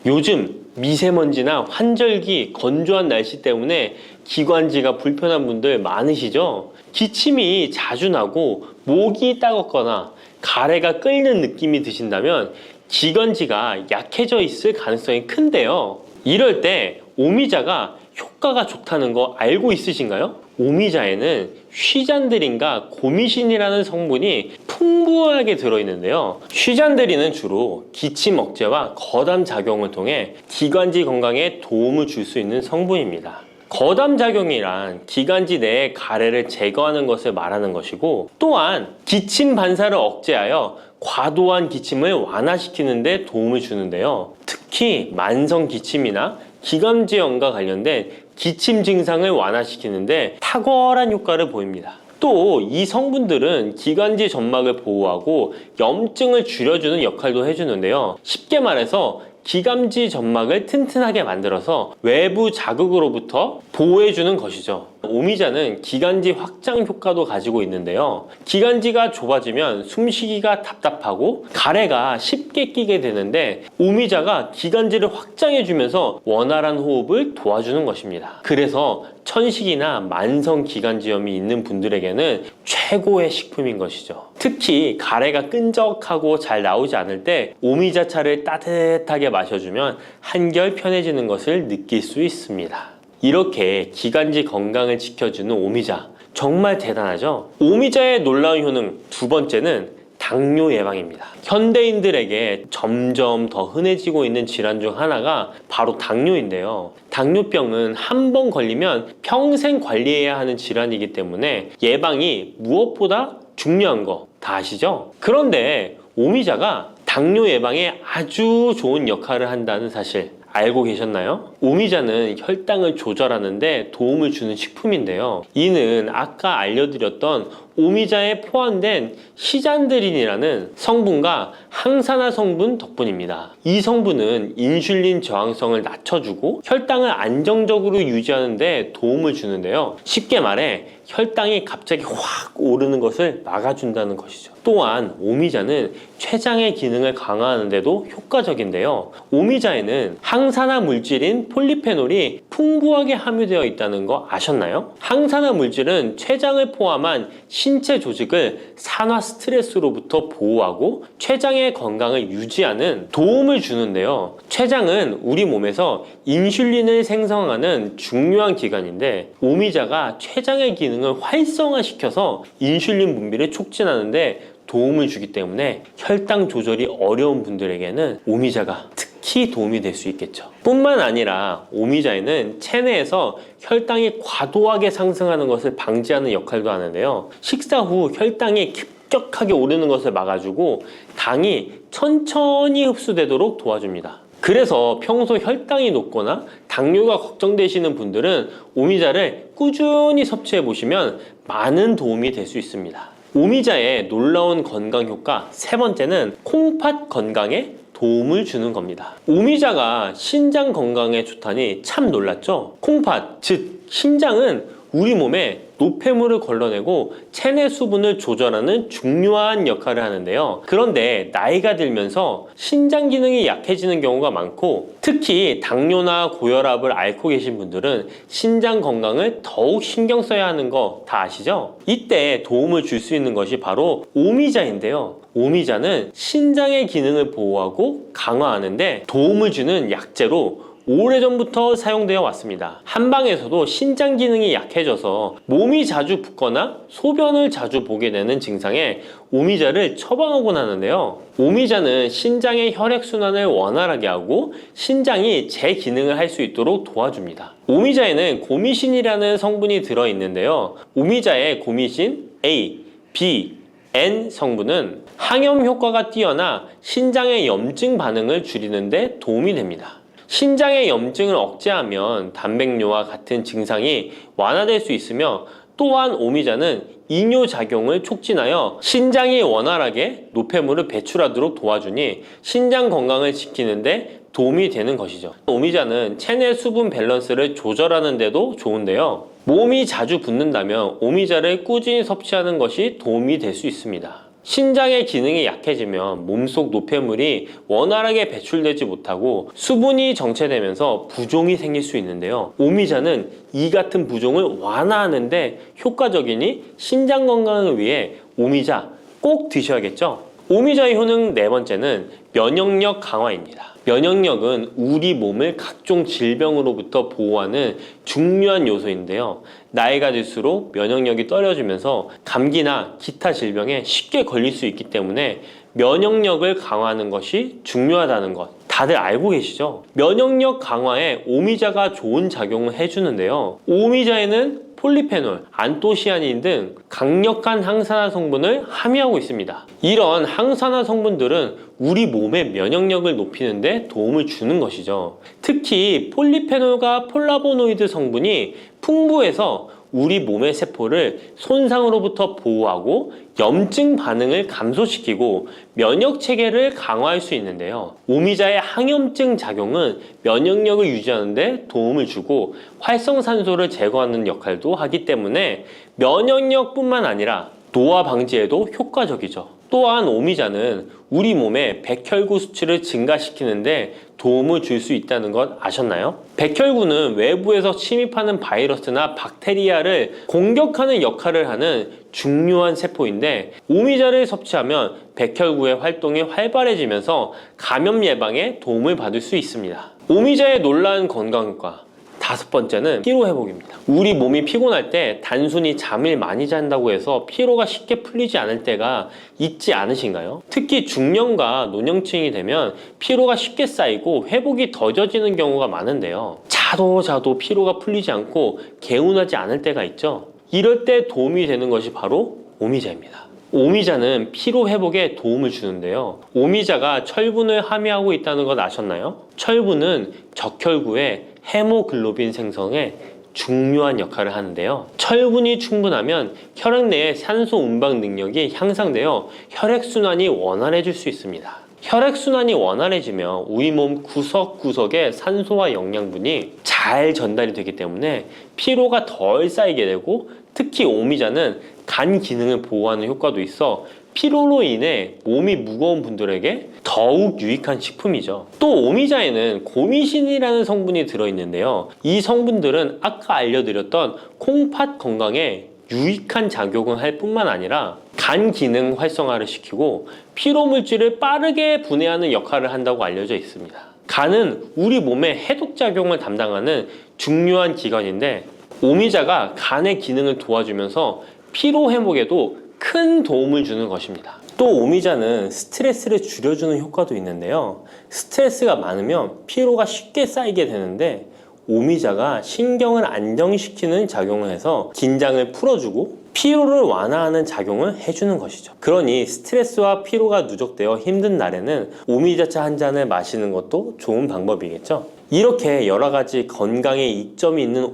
요즘 미세먼지나 환절기, 건조한 날씨 때문에 기관지가 불편한 분들 많으시죠? 기침이 자주 나고 목이 따갑거나 가래가 끓는 느낌이 드신다면 기관지가 약해져 있을 가능성이 큰데요. 이럴 때 오미자가 효과가 좋다는 거 알고 있으신가요? 오미자에는 쉬잔드린과 고미신이라는 성분이 풍부하게 들어있는데요. 쉬잔드린은 주로 기침 억제와 거담 작용을 통해 기관지 건강에 도움을 줄 수 있는 성분입니다. 거담 작용이란 기관지 내의 가래를 제거하는 것을 말하는 것이고, 또한 기침 반사를 억제하여 과도한 기침을 완화시키는 데 도움을 주는데요. 특히 만성 기침이나 기관지염과 관련된 기침 증상을 완화시키는데 탁월한 효과를 보입니다. 또 이 성분들은 기관지 점막을 보호하고 염증을 줄여주는 역할도 해주는데요. 쉽게 말해서 기관지 점막을 튼튼하게 만들어서 외부 자극으로부터 보호해주는 것이죠. 오미자는 기관지 확장 효과도 가지고 있는데요. 기관지가 좁아지면 숨쉬기가 답답하고 가래가 쉽게 끼게 되는데, 오미자가 기관지를 확장해주면서 원활한 호흡을 도와주는 것입니다. 그래서 천식이나 만성 기관지염이 있는 분들에게는 최고의 식품인 것이죠. 특히 가래가 끈적하고 잘 나오지 않을 때 오미자차를 따뜻하게 마셔주면 한결 편해지는 것을 느낄 수 있습니다. 이렇게 기관지 건강을 지켜주는 오미자, 정말 대단하죠? 오미자의 놀라운 효능 두 번째는 당뇨 예방입니다. 현대인들에게 점점 더 흔해지고 있는 질환 중 하나가 바로 당뇨인데요. 당뇨병은 한 번 걸리면 평생 관리해야 하는 질환이기 때문에 예방이 무엇보다 중요한 거 다 아시죠? 그런데 오미자가 당뇨 예방에 아주 좋은 역할을 한다는 사실 알고 계셨나요? 오미자는 혈당을 조절하는데 도움을 주는 식품인데요. 이는 아까 알려드렸던 오미자에 포함된 시잔드린이라는 성분과 항산화 성분 덕분입니다. 이 성분은 인슐린 저항성을 낮춰주고 혈당을 안정적으로 유지하는 데 도움을 주는데요. 쉽게 말해 혈당이 갑자기 확 오르는 것을 막아준다는 것이죠. 또한 오미자는 췌장의 기능을 강화하는 데도 효과적인데요. 오미자에는 항산화 물질인 폴리페놀이 풍부하게 함유되어 있다는 거 아셨나요? 항산화 물질은 췌장을 포함한 신체 조직을 산화 스트레스로부터 보호하고 췌장의 건강을 유지하는 도움을 주는데요. 췌장은 우리 몸에서 인슐린을 생성하는 중요한 기관인데, 오미자가 췌장의 기능을 활성화시켜서 인슐린 분비를 촉진하는데 도움을 주기 때문에 혈당 조절이 어려운 분들에게는 오미자가 특히 도움이 될 수 있겠죠. 뿐만 아니라 오미자에는 체내에서 혈당이 과도하게 상승하는 것을 방지하는 역할도 하는데요. 식사 후 혈당이 급격하게 오르는 것을 막아주고 당이 천천히 흡수되도록 도와줍니다. 그래서 평소 혈당이 높거나 당뇨가 걱정되시는 분들은 오미자를 꾸준히 섭취해 보시면 많은 도움이 될 수 있습니다. 오미자의 놀라운 건강 효과 세 번째는 콩팥 건강에 도움을 주는 겁니다. 오미자가 신장 건강에 좋다니 참 놀랐죠? 콩팥, 즉 신장은 우리 몸에 노폐물을 걸러내고 체내 수분을 조절하는 중요한 역할을 하는데요. 그런데 나이가 들면서 신장 기능이 약해지는 경우가 많고, 특히 당뇨나 고혈압을 앓고 계신 분들은 신장 건강을 더욱 신경 써야 하는 거 다 아시죠? 이때 도움을 줄 수 있는 것이 바로 오미자인데요. 오미자는 신장의 기능을 보호하고 강화하는데 도움을 주는 약재로 오래전부터 사용되어 왔습니다. 한방에서도 신장 기능이 약해져서 몸이 자주 붓거나 소변을 자주 보게 되는 증상에 오미자를 처방하곤 하는데요. 오미자는 신장의 혈액순환을 원활하게 하고 신장이 제 기능을 할 수 있도록 도와줍니다. 오미자에는 고미신이라는 성분이 들어있는데요. 오미자의 고미신 A, B, N 성분은 항염 효과가 뛰어나 신장의 염증 반응을 줄이는 데 도움이 됩니다. 신장의 염증을 억제하면 단백뇨와 같은 증상이 완화될 수 있으며, 또한 오미자는 이뇨작용을 촉진하여 신장이 원활하게 노폐물을 배출하도록 도와주니 신장 건강을 지키는데 도움이 되는 것이죠. 오미자는 체내 수분 밸런스를 조절하는 데도 좋은데요. 몸이 자주 붓는다면 오미자를 꾸준히 섭취하는 것이 도움이 될 수 있습니다. 신장의 기능이 약해지면 몸속 노폐물이 원활하게 배출되지 못하고 수분이 정체되면서 부종이 생길 수 있는데요. 오미자는 이 같은 부종을 완화하는데 효과적이니 신장 건강을 위해 오미자 꼭 드셔야겠죠. 오미자의 효능 네 번째는 면역력 강화입니다. 면역력은 우리 몸을 각종 질병으로부터 보호하는 중요한 요소인데요. 나이가 들수록 면역력이 떨어지면서 감기나 기타 질병에 쉽게 걸릴 수 있기 때문에 면역력을 강화하는 것이 중요하다는 것 다들 알고 계시죠? 면역력 강화에 오미자가 좋은 작용을 해주는데요. 오미자에는 폴리페놀, 안토시아닌 등 강력한 항산화 성분을 함유하고 있습니다. 이런 항산화 성분들은 우리 몸의 면역력을 높이는 데 도움을 주는 것이죠. 특히 폴리페놀과 폴라보노이드 성분이 풍부해서 우리 몸의 세포를 손상으로부터 보호하고 염증 반응을 감소시키고 면역 체계를 강화할 수 있는데요. 오미자의 항염증 작용은 면역력을 유지하는 데 도움을 주고 활성산소를 제거하는 역할도 하기 때문에 면역력뿐만 아니라 노화 방지에도 효과적이죠. 또한 오미자는 우리 몸의 백혈구 수치를 증가시키는데 도움을 줄 수 있다는 것 아셨나요? 백혈구는 외부에서 침입하는 바이러스나 박테리아를 공격하는 역할을 하는 중요한 세포인데 오미자를 섭취하면 백혈구의 활동이 활발해지면서 감염 예방에 도움을 받을 수 있습니다. 오미자의 놀라운 건강 효과 다섯 번째는 피로 회복입니다. 우리 몸이 피곤할 때 단순히 잠을 많이 잔다고 해서 피로가 쉽게 풀리지 않을 때가 있지 않으신가요? 특히 중년과 노년층이 되면 피로가 쉽게 쌓이고 회복이 더뎌지는 경우가 많은데요. 자도 피로가 풀리지 않고 개운하지 않을 때가 있죠. 이럴 때 도움이 되는 것이 바로 오미자입니다. 오미자는 피로 회복에 도움을 주는데요. 오미자가 철분을 함유하고 있다는 것 아셨나요? 철분은 적혈구의 헤모글로빈 생성에 중요한 역할을 하는데요. 철분이 충분하면 혈액 내의 산소 운반 능력이 향상되어 혈액순환이 원활해질 수 있습니다. 혈액순환이 원활해지면 우리 몸 구석구석에 산소와 영양분이 잘 전달이 되기 때문에 피로가 덜 쌓이게 되고 특히 오미자는 간 기능을 보호하는 효과도 있어 피로로 인해 몸이 무거운 분들에게 더욱 유익한 식품이죠. 또 오미자에는 고미신이라는 성분이 들어있는데요. 이 성분들은 아까 알려드렸던 콩팥 건강에 유익한 작용을 할 뿐만 아니라 간 기능 활성화를 시키고 피로 물질을 빠르게 분해하는 역할을 한다고 알려져 있습니다. 간은 우리 몸의 해독작용을 담당하는 중요한 기관인데 오미자가 간의 기능을 도와주면서 피로 회복에도 큰 도움을 주는 것입니다. 또 오미자는 스트레스를 줄여주는 효과도 있는데요. 스트레스가 많으면 피로가 쉽게 쌓이게 되는데 오미자가 신경을 안정시키는 작용을 해서 긴장을 풀어주고 피로를 완화하는 작용을 해주는 것이죠. 그러니 스트레스와 피로가 누적되어 힘든 날에는 오미자차 한 잔을 마시는 것도 좋은 방법이겠죠. 이렇게 여러 가지 건강에 이점이 있는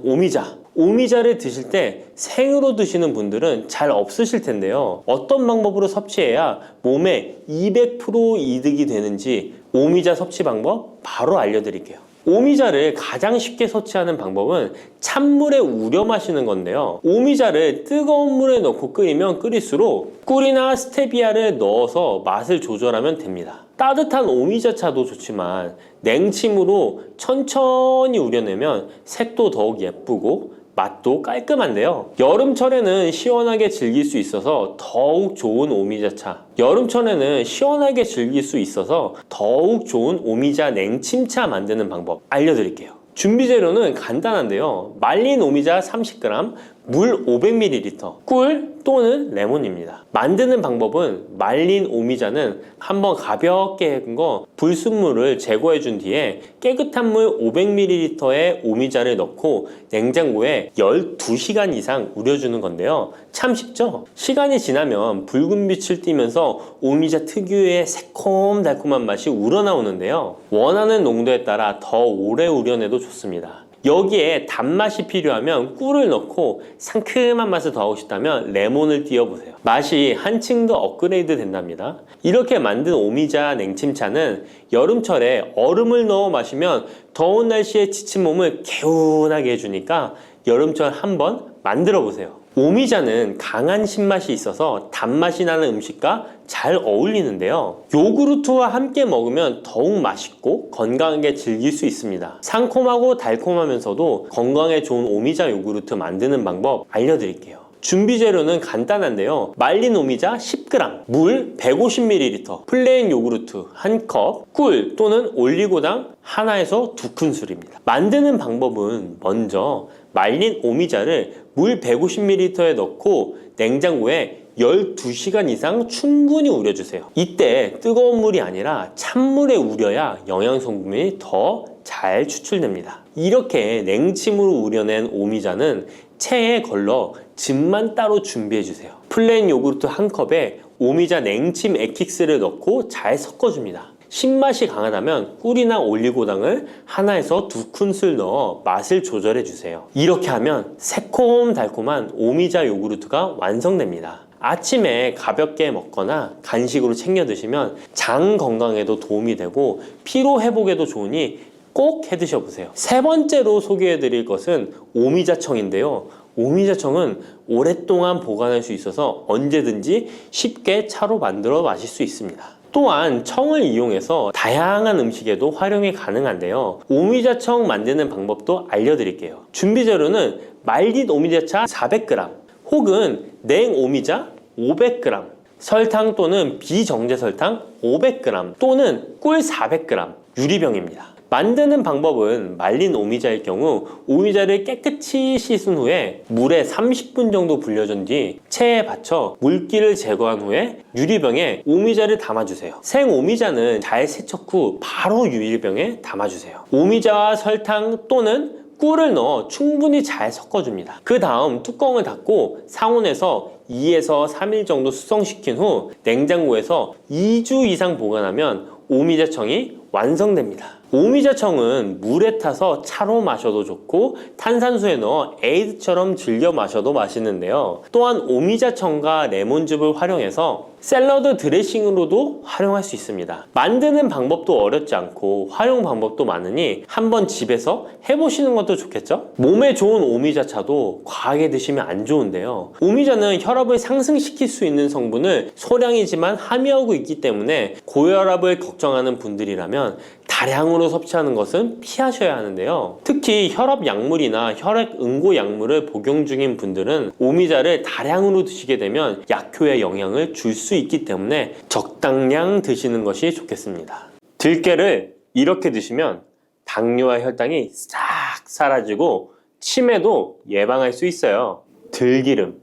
오미자를 드실 때 생으로 드시는 분들은 잘 없으실 텐데요. 어떤 방법으로 섭취해야 몸에 200% 이득이 되는지 오미자 섭취 방법 바로 알려드릴게요. 오미자를 가장 쉽게 섭취하는 방법은 찬물에 우려 마시는 건데요. 오미자를 뜨거운 물에 넣고 끓이면 끓일수록 꿀이나 스테비아를 넣어서 맛을 조절하면 됩니다. 따뜻한 오미자차도 좋지만 냉침으로 천천히 우려내면 색도 더욱 예쁘고 맛도 깔끔한데요. 여름철에는 시원하게 즐길 수 있어서 더욱 좋은 오미자차, 여름철에는 시원하게 즐길 수 있어서 더욱 좋은 오미자 냉침차 만드는 방법 알려드릴게요. 준비 재료는 간단한데요. 말린 오미자 30g, 물 500ml, 꿀 또는 레몬입니다. 만드는 방법은 말린 오미자는 한번 가볍게 헹궈 불순물을 제거해 준 뒤에 깨끗한 물 500ml에 오미자를 넣고 냉장고에 12시간 이상 우려주는 건데요. 참 쉽죠? 시간이 지나면 붉은 빛을 띠면서 오미자 특유의 새콤달콤한 맛이 우러나오는데요. 원하는 농도에 따라 더 오래 우려내도 좋습니다. 여기에 단맛이 필요하면 꿀을 넣고 상큼한 맛을 더하고 싶다면 레몬을 띄워보세요. 맛이 한층 더 업그레이드 된답니다. 이렇게 만든 오미자 냉침차는 여름철에 얼음을 넣어 마시면 더운 날씨에 지친 몸을 개운하게 해주니까 여름철 한번 만들어 보세요. 오미자는 강한 신맛이 있어서 단맛이 나는 음식과 잘 어울리는데요. 요구르트와 함께 먹으면 더욱 맛있고 건강하게 즐길 수 있습니다. 상콤하고 달콤하면서도 건강에 좋은 오미자 요구르트 만드는 방법 알려드릴게요. 준비 재료는 간단한데요. 말린 오미자 10g, 물 150ml, 플레인 요구르트 1컵, 꿀 또는 올리고당 하나에서 2큰술입니다. 만드는 방법은 먼저 말린 오미자를 물 150ml에 넣고 냉장고에 12시간 이상 충분히 우려주세요. 이때 뜨거운 물이 아니라 찬물에 우려야 영양성분이 더 잘 추출됩니다. 이렇게 냉침으로 우려낸 오미자는 체에 걸러 즙만 따로 준비해주세요. 플레인 요구르트 1컵에 오미자 냉침 액기스를 넣고 잘 섞어줍니다. 신맛이 강하다면 꿀이나 올리고당을 하나에서 2큰술 넣어 맛을 조절해주세요. 이렇게 하면 새콤달콤한 오미자 요구르트가 완성됩니다. 아침에 가볍게 먹거나 간식으로 챙겨 드시면 장 건강에도 도움이 되고 피로 회복에도 좋으니 꼭 해 드셔보세요. 세 번째로 소개해 드릴 것은 오미자청인데요. 오미자청은 오랫동안 보관할 수 있어서 언제든지 쉽게 차로 만들어 마실 수 있습니다. 또한 청을 이용해서 다양한 음식에도 활용이 가능한데요. 오미자청 만드는 방법도 알려드릴게요. 준비 재료는 말린 오미자차 400g 혹은 냉 오미자 500g, 설탕 또는 비정제 설탕 500g 또는 꿀 400g, 유리병입니다. 만드는 방법은 말린 오미자일 경우 오미자를 깨끗이 씻은 후에 물에 30분 정도 불려준 뒤 체에 받쳐 물기를 제거한 후에 유리병에 오미자를 담아주세요. 생 오미자는 잘 세척 후 바로 유리병에 담아주세요. 오미자와 설탕 또는 꿀을 넣어 충분히 잘 섞어줍니다. 그 다음 뚜껑을 닫고 상온에서 2에서 3일 정도 숙성시킨 후 냉장고에서 2주 이상 보관하면 오미자청이 완성됩니다. 오미자청은 물에 타서 차로 마셔도 좋고 탄산수에 넣어 에이드처럼 즐겨 마셔도 맛있는데요. 또한 오미자청과 레몬즙을 활용해서 샐러드 드레싱으로도 활용할 수 있습니다. 만드는 방법도 어렵지 않고 활용 방법도 많으니 한번 집에서 해보시는 것도 좋겠죠? 몸에 좋은 오미자차도 과하게 드시면 안 좋은데요. 오미자는 혈압을 상승시킬 수 있는 성분을 소량이지만 함유하고 있기 때문에 고혈압을 걱정하는 분들이라면 다량으로 섭취하는 것은 피하셔야 하는데요. 특히 혈압 약물이나 혈액 응고 약물을 복용 중인 분들은 오미자를 다량으로 드시게 되면 약효에 영향을 줄 수 있기 때문에 적당량 드시는 것이 좋겠습니다. 들깨를 이렇게 드시면 당뇨와 혈당이 싹 사라지고 치매도 예방할 수 있어요. 들기름,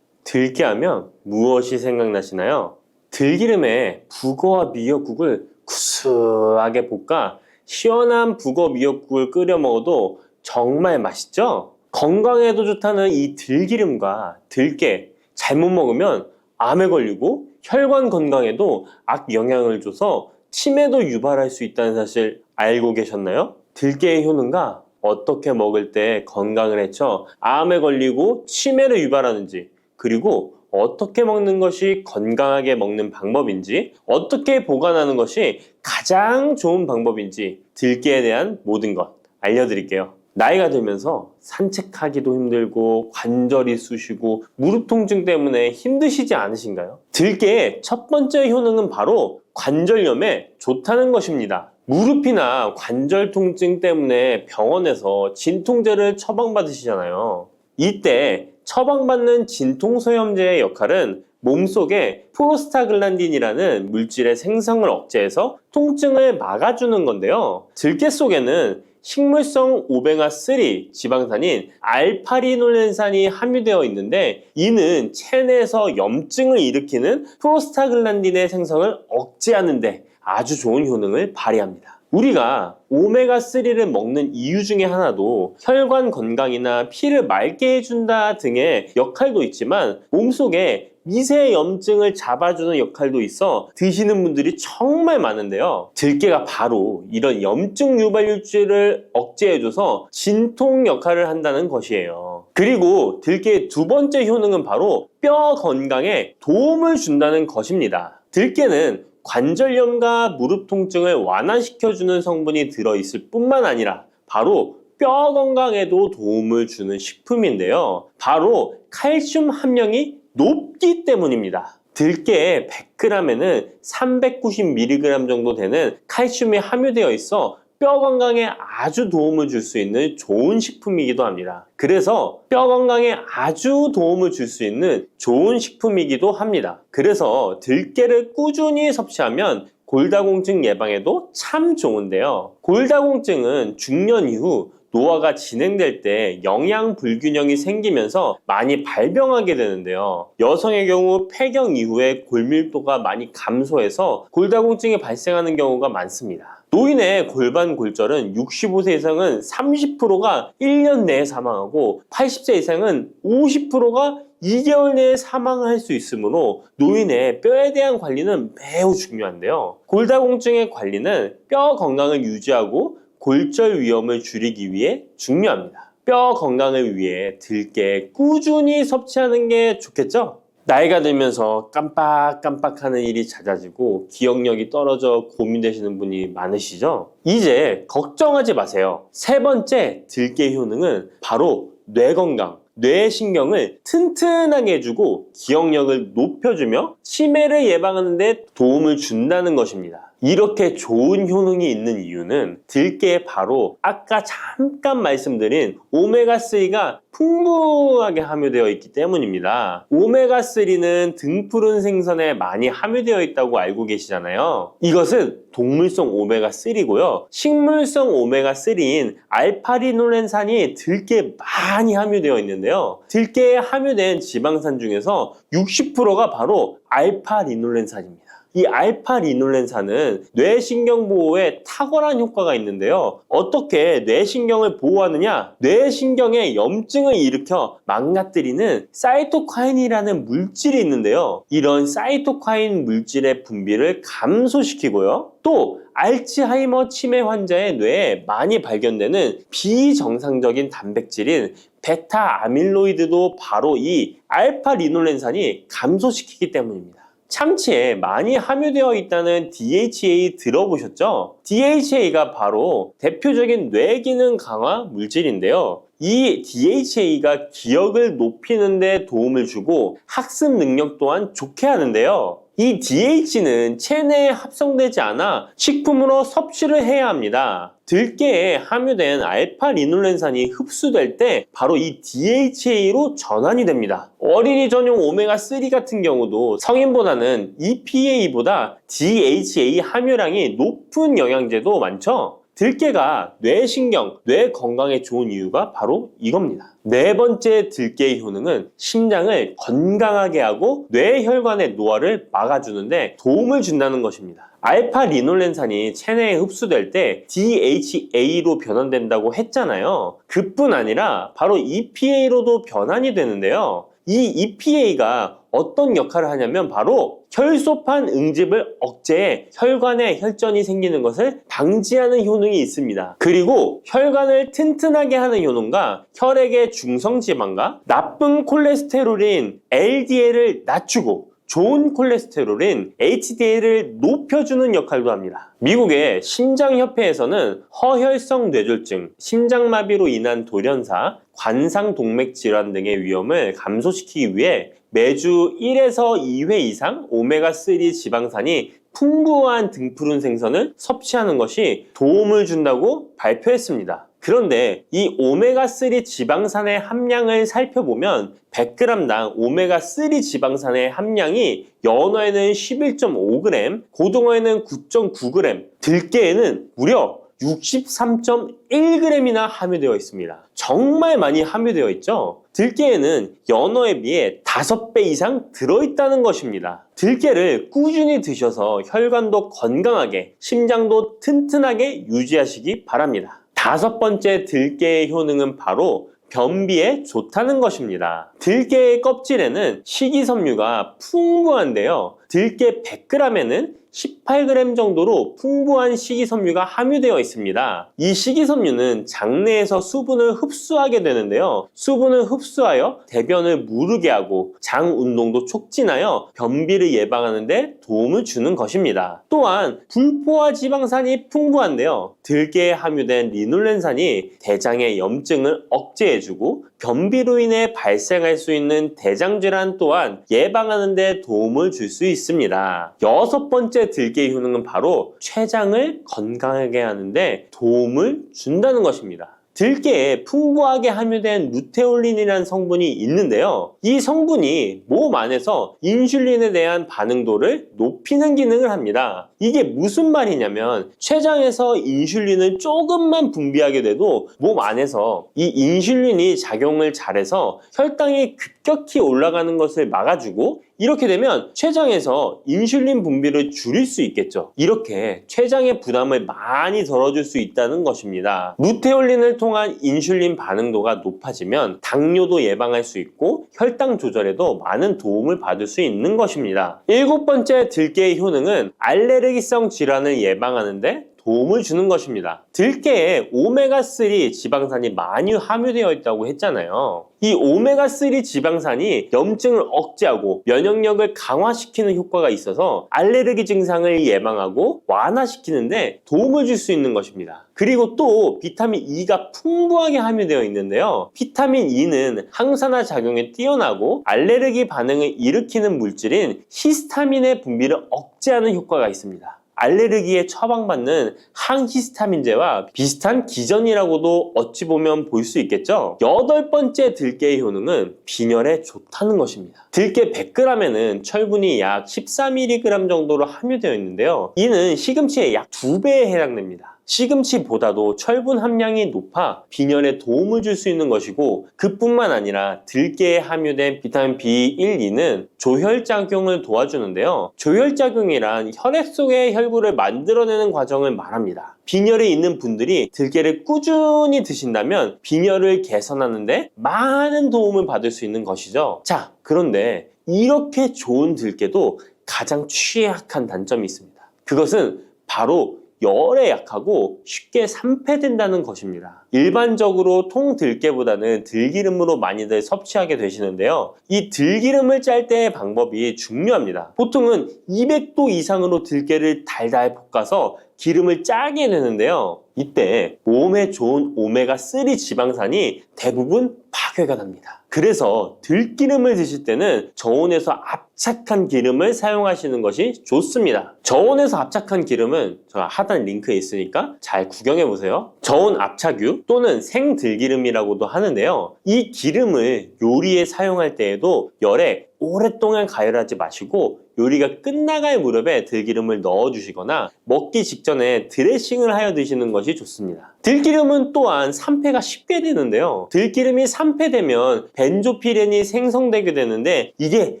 들깨하면 무엇이 생각나시나요? 들기름에 북어와 미역국을 구수하게 볶아 시원한 북어 미역국을 끓여 먹어도 정말 맛있죠? 건강에도 좋다는 이 들기름과 들깨 잘못 먹으면 암에 걸리고 혈관 건강에도 악영향을 줘서 치매도 유발할 수 있다는 사실 알고 계셨나요? 들깨의 효능과 어떻게 먹을 때 건강을 해쳐 암에 걸리고 치매를 유발하는지, 그리고 어떻게 먹는 것이 건강하게 먹는 방법인지, 어떻게 보관하는 것이 가장 좋은 방법인지 들깨에 대한 모든 것 알려드릴게요. 나이가 들면서 산책하기도 힘들고 관절이 쑤시고 무릎 통증 때문에 힘드시지 않으신가요? 들깨의 첫 번째 효능은 바로 관절염에 좋다는 것입니다. 무릎이나 관절 통증 때문에 병원에서 진통제를 처방받으시잖아요. 이때 처방받는 진통소염제의 역할은 몸속에 프로스타글란딘이라는 물질의 생성을 억제해서 통증을 막아주는 건데요. 들깨 속에는 식물성 오메가3 지방산인 알파리놀렌산이 함유되어 있는데 이는 체내에서 염증을 일으키는 프로스타글란딘의 생성을 억제하는 데 아주 좋은 효능을 발휘합니다. 우리가 오메가3를 먹는 이유 중에 하나도 혈관 건강이나 피를 맑게 해준다 등의 역할도 있지만 몸속에 미세 염증을 잡아주는 역할도 있어 드시는 분들이 정말 많은데요. 들깨가 바로 이런 염증 유발물질을 억제해줘서 진통 역할을 한다는 것이에요. 그리고 들깨의 두 번째 효능은 바로 뼈 건강에 도움을 준다는 것입니다. 들깨는 관절염과 무릎 통증을 완화시켜주는 성분이 들어있을 뿐만 아니라 바로 뼈 건강에도 도움을 주는 식품인데요. 바로 칼슘 함량이 높기 때문입니다. 들깨 100g에는 390mg 정도 되는 칼슘이 함유되어 있어 뼈 건강에 아주 도움을 줄 수 있는 좋은 식품이기도 합니다. 그래서 뼈 건강에 아주 도움을 줄 수 있는 좋은 식품이기도 합니다. 그래서 들깨를 꾸준히 섭취하면 골다공증 예방에도 참 좋은데요. 골다공증은 중년 이후 노화가 진행될 때 영양 불균형이 생기면서 많이 발병하게 되는데요. 여성의 경우 폐경 이후에 골밀도가 많이 감소해서 골다공증이 발생하는 경우가 많습니다. 노인의 골반 골절은 65세 이상은 30%가 1년 내에 사망하고 80세 이상은 50%가 2개월 내에 사망할 수 있으므로 노인의 뼈에 대한 관리는 매우 중요한데요. 골다공증의 관리는 뼈 건강을 유지하고 골절 위험을 줄이기 위해 중요합니다. 뼈 건강을 위해 들깨 꾸준히 섭취하는 게 좋겠죠? 나이가 들면서 깜빡깜빡하는 일이 잦아지고 기억력이 떨어져 고민되시는 분이 많으시죠? 이제 걱정하지 마세요. 세 번째 들깨 효능은 바로 뇌 건강, 뇌신경을 튼튼하게 해주고 기억력을 높여주며 치매를 예방하는 데 도움을 준다는 것입니다. 이렇게 좋은 효능이 있는 이유는 들깨에 바로 아까 잠깐 말씀드린 오메가3가 풍부하게 함유되어 있기 때문입니다. 오메가3는 등푸른 생선에 많이 함유되어 있다고 알고 계시잖아요. 이것은 동물성 오메가3고요. 식물성 오메가3인 알파리놀렌산이 들깨에 많이 함유되어 있는데요. 들깨에 함유된 지방산 중에서 60%가 바로 알파리놀렌산입니다. 이 알파리놀렌산은 뇌신경 보호에 탁월한 효과가 있는데요. 어떻게 뇌신경을 보호하느냐? 뇌신경에 염증을 일으켜 망가뜨리는 사이토카인이라는 물질이 있는데요. 이런 사이토카인 물질의 분비를 감소시키고요. 또 알츠하이머 치매 환자의 뇌에 많이 발견되는 비정상적인 단백질인 베타 아밀로이드도 바로 이 알파리놀렌산이 감소시키기 때문입니다. 참치에 많이 함유되어 있다는 DHA 들어보셨죠? DHA가 바로 대표적인 뇌기능 강화 물질인데요. 이 DHA가 기억을 높이는 데 도움을 주고 학습 능력 또한 좋게 하는데요. 이 DH는 체내에 합성되지 않아 식품으로 섭취를 해야 합니다. 들깨에 함유된 알파리놀렌산이 흡수될 때 바로 이 DHA로 전환이 됩니다. 어린이 전용 오메가3 같은 경우도 성인보다는 EPA보다 DHA 함유량이 높은 영양제도 많죠? 들깨가 뇌신경, 뇌 건강에 좋은 이유가 바로 이겁니다. 네 번째 들깨의 효능은 심장을 건강하게 하고 뇌혈관의 노화를 막아주는데 도움을 준다는 것입니다. 알파리놀렌산이 체내에 흡수될 때 DHA로 변환된다고 했잖아요. 그뿐 아니라 바로 EPA로도 변환이 되는데요. 이 EPA가 어떤 역할을 하냐면 바로 혈소판 응집을 억제해 혈관에 혈전이 생기는 것을 방지하는 효능이 있습니다. 그리고 혈관을 튼튼하게 하는 효능과 혈액의 중성지방과 나쁜 콜레스테롤인 LDL을 낮추고 좋은 콜레스테롤인 HDL을 높여주는 역할도 합니다. 미국의 심장협회에서는 허혈성 뇌졸중, 심장마비로 인한 돌연사, 관상동맥 질환 등의 위험을 감소시키기 위해 매주 1에서 2회 이상 오메가3 지방산이 풍부한 등푸른 생선을 섭취하는 것이 도움을 준다고 발표했습니다. 그런데 이 오메가3 지방산의 함량을 살펴보면 100g당 오메가3 지방산의 함량이 연어에는 11.5g, 고등어에는 9.9g, 들깨에는 무려 63.1g이나 함유되어 있습니다. 정말 많이 함유되어 있죠? 들깨에는 연어에 비해 5배 이상 들어있다는 것입니다. 들깨를 꾸준히 드셔서 혈관도 건강하게, 심장도 튼튼하게 유지하시기 바랍니다. 다섯 번째 들깨의 효능은 바로 변비에 좋다는 것입니다. 들깨의 껍질에는 식이섬유가 풍부한데요. 들깨 100g에는 18g 정도로 풍부한 식이섬유가 함유되어 있습니다. 이 식이섬유는 장내에서 수분을 흡수하게 되는데요. 수분을 흡수하여 대변을 무르게 하고 장 운동도 촉진하여 변비를 예방하는 데 도움을 주는 것입니다. 또한 불포화 지방산이 풍부한데요. 들깨에 함유된 리놀렌산이 대장의 염증을 억제해주고 변비로 인해 발생할 수 있는 대장질환 또한 예방하는 데 도움을 줄 수 있습니다. 6번째 들깨의 효능은 바로 췌장을 건강하게 하는데 도움을 준다는 것입니다. 들깨에 풍부하게 함유된 루테올린이라는 성분이 있는데요. 이 성분이 몸 안에서 인슐린에 대한 반응도를 높이는 기능을 합니다. 이게 무슨 말이냐면 췌장에서 인슐린을 조금만 분비하게 돼도 몸 안에서 이 인슐린이 작용을 잘해서 혈당이 급격히 올라가는 것을 막아주고 이렇게 되면 췌장에서 인슐린 분비를 줄일 수 있겠죠. 이렇게 췌장의 부담을 많이 덜어줄 수 있다는 것입니다. 루테올린을 통한 인슐린 반응도가 높아지면 당뇨도 예방할 수 있고 혈당 조절에도 많은 도움을 받을 수 있는 것입니다. 7번째 들깨의 효능은 알레르기성 질환을 예방하는데 도움을 주는 것입니다. 들깨에 오메가3 지방산이 많이 함유되어 있다고 했잖아요. 이 오메가3 지방산이 염증을 억제하고 면역력을 강화시키는 효과가 있어서 알레르기 증상을 예방하고 완화시키는데 도움을 줄 수 있는 것입니다. 그리고 또 비타민 E가 풍부하게 함유되어 있는데요. 비타민 E는 항산화 작용에 뛰어나고 알레르기 반응을 일으키는 물질인 히스타민의 분비를 억제하는 효과가 있습니다. 알레르기에 처방받는 항히스타민제와 비슷한 기전이라고도 어찌 보면 볼 수 있겠죠. 8번째 들깨의 효능은 빈혈에 좋다는 것입니다. 들깨 100g에는 철분이 약 14mg 정도로 함유되어 있는데요. 이는 시금치의 약 2배에 해당됩니다. 시금치보다도 철분 함량이 높아 빈혈에 도움을 줄 수 있는 것이고 그뿐만 아니라 들깨에 함유된 비타민 B1, 2는 조혈작용을 도와주는데요. 조혈작용이란 혈액 속의 혈구를 만들어내는 과정을 말합니다. 빈혈이 있는 분들이 들깨를 꾸준히 드신다면 빈혈을 개선하는데 많은 도움을 받을 수 있는 것이죠. 자, 그런데 이렇게 좋은 들깨도 가장 취약한 단점이 있습니다. 그것은 바로 열에 약하고 쉽게 산패된다는 것입니다. 일반적으로 통들깨보다는 들기름으로 많이들 섭취하게 되시는데요. 이 들기름을 짤 때의 방법이 중요합니다. 보통은 200도 이상으로 들깨를 달달 볶아서 기름을 짜게 되는데요. 이때 몸에 좋은 오메가3 지방산이 대부분 파괴가 됩니다. 그래서 들기름을 드실 때는 저온에서 압착한 기름을 사용하시는 것이 좋습니다. 저온에서 압착한 기름은 제가 하단 링크에 있으니까 잘 구경해 보세요. 저온 압착유 또는 생들기름이라고도 하는데요. 이 기름을 요리에 사용할 때에도 열에 오랫동안 가열하지 마시고 요리가 끝나갈 무렵에 들기름을 넣어주시거나 먹기 직전에 드레싱을 하여 드시는 것이 좋습니다. 들기름은 또한 산패가 쉽게 되는데요. 들기름이 산패되면 벤조피렌이 생성되게 되는데 이게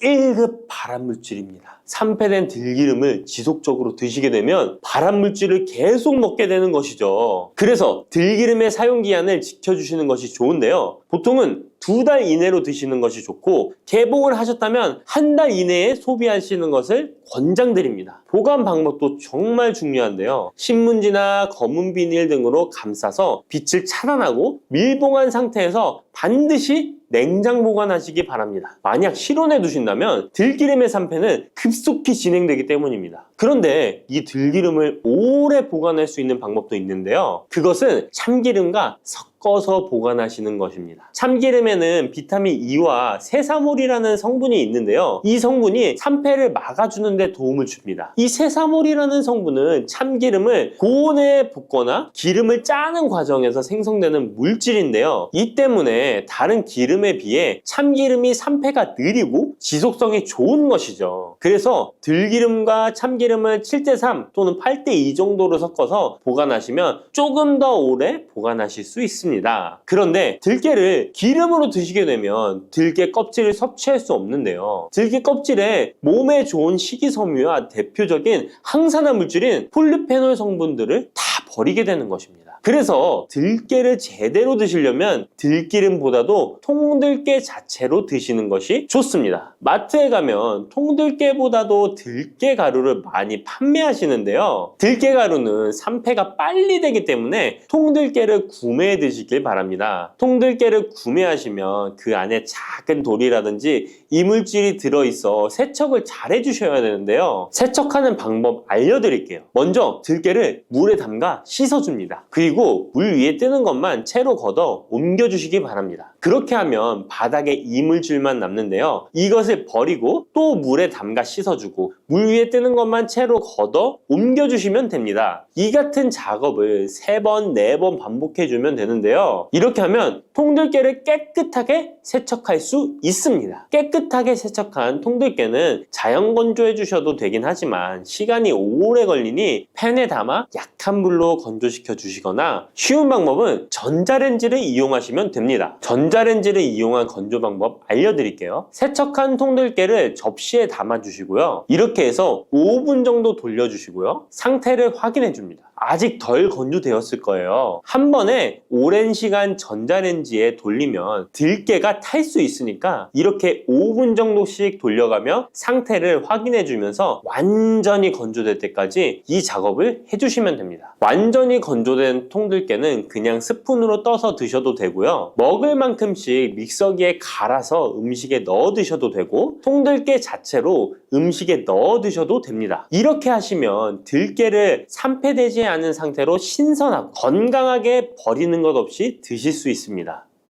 1급 발암물질입니다. 산패된 들기름을 지속적으로 드시게 되면 발암물질을 계속 먹게 되는 것이죠. 그래서 들기름의 사용기한을 지켜주시는 것이 좋은데요. 보통은 2달 이내로 드시는 것이 좋고 개봉을 하셨다면 1달 이내에 소비하시는 것을 권장드립니다. 보관 방법도 정말 중요한데요. 신문지나 검은 비닐 등으로 감싸서 빛을 차단하고 밀봉한 상태에서 반드시 냉장 보관하시기 바랍니다. 만약 실온에 두신다면 들기름의 산패는 급속히 진행되기 때문입니다. 그런데 이 들기름을 오래 보관할 수 있는 방법도 있는데요. 그것은 참기름과 섞어서 보관하시는 것입니다. 참기름에는 비타민 E와 세사몰이라는 성분이 있는데요. 이 성분이 산패를 막아주는 데 도움을 줍니다. 이 세사몰이라는 성분은 참기름을 고온에 볶거나 기름을 짜는 과정에서 생성되는 물질인데요. 이 때문에 다른 기름에 비해 참기름이 산패가 느리고 지속성이 좋은 것이죠. 그래서 들기름과 참기름을 7:3 또는 8:2 정도로 섞어서 보관하시면 조금 더 오래 보관하실 수 있습니다. 그런데 들깨를 기름으로 드시게 되면 들깨 껍질을 섭취할 수 없는데요. 들깨 껍질에 몸에 좋은 식이섬유와 대표적인 항산화 물질인 폴리페놀 성분들을 다 버리게 되는 것입니다. 그래서 들깨를 제대로 드시려면 들기름보다도 통들깨 자체로 드시는 것이 좋습니다. 마트에 가면 통들깨보다도 들깨 가루를 많이 판매하시는데요. 들깨 가루는 산패가 빨리 되기 때문에 통들깨를 구매해 드시길 바랍니다. 통들깨를 구매하시면 그 안에 작은 돌이라든지 이물질이 들어있어 세척을 잘 해주셔야 되는데요. 세척하는 방법 알려드릴게요. 먼저 들깨를 물에 담가 씻어줍니다. 그리고 물 위에 뜨는 것만 채로 걷어 옮겨주시기 바랍니다. 그렇게 하면 바닥에 이물질만 남는데요. 이것을 버리고 또 물에 담가 씻어주고 물 위에 뜨는 것만 채로 걷어 옮겨주시면 됩니다. 이 같은 작업을 3번, 4번 반복해주면 되는데요. 이렇게 하면 통들깨를 깨끗하게 세척할 수 있습니다. 깨끗하게 세척한 통들깨는 자연 건조해 주셔도 되긴 하지만 시간이 오래 걸리니 팬에 담아 약한 불로 건조시켜 주시거나 쉬운 방법은 전자레인지를 이용하시면 됩니다. 전자레인지를 이용한 건조 방법 알려드릴게요. 세척한 통들깨를 접시에 담아 주시고요. 이렇게 해서 5분 정도 돌려주시고요. 상태를 확인해 줍니다. 아직 덜 건조되었을 거예요. 한 번에 오랜 시간 전자레인지에 돌리면 들깨가 탈 수 있으니까 이렇게 5분 정도씩 돌려가며 상태를 확인해 주면서 완전히 건조될 때까지 이 작업을 해주시면 됩니다. 완전히 건조된 통들깨는 그냥 스푼으로 떠서 드셔도 되고요. 먹을 만큼씩 믹서기에 갈아서 음식에 넣어 드셔도 되고 통들깨 자체로 음식에 넣어 드셔도 됩니다. 이렇게 하시면 들깨를 산패되지 않은 상태로 신선하고 건강하게 버리는 것 없이 드실 수 있습니다.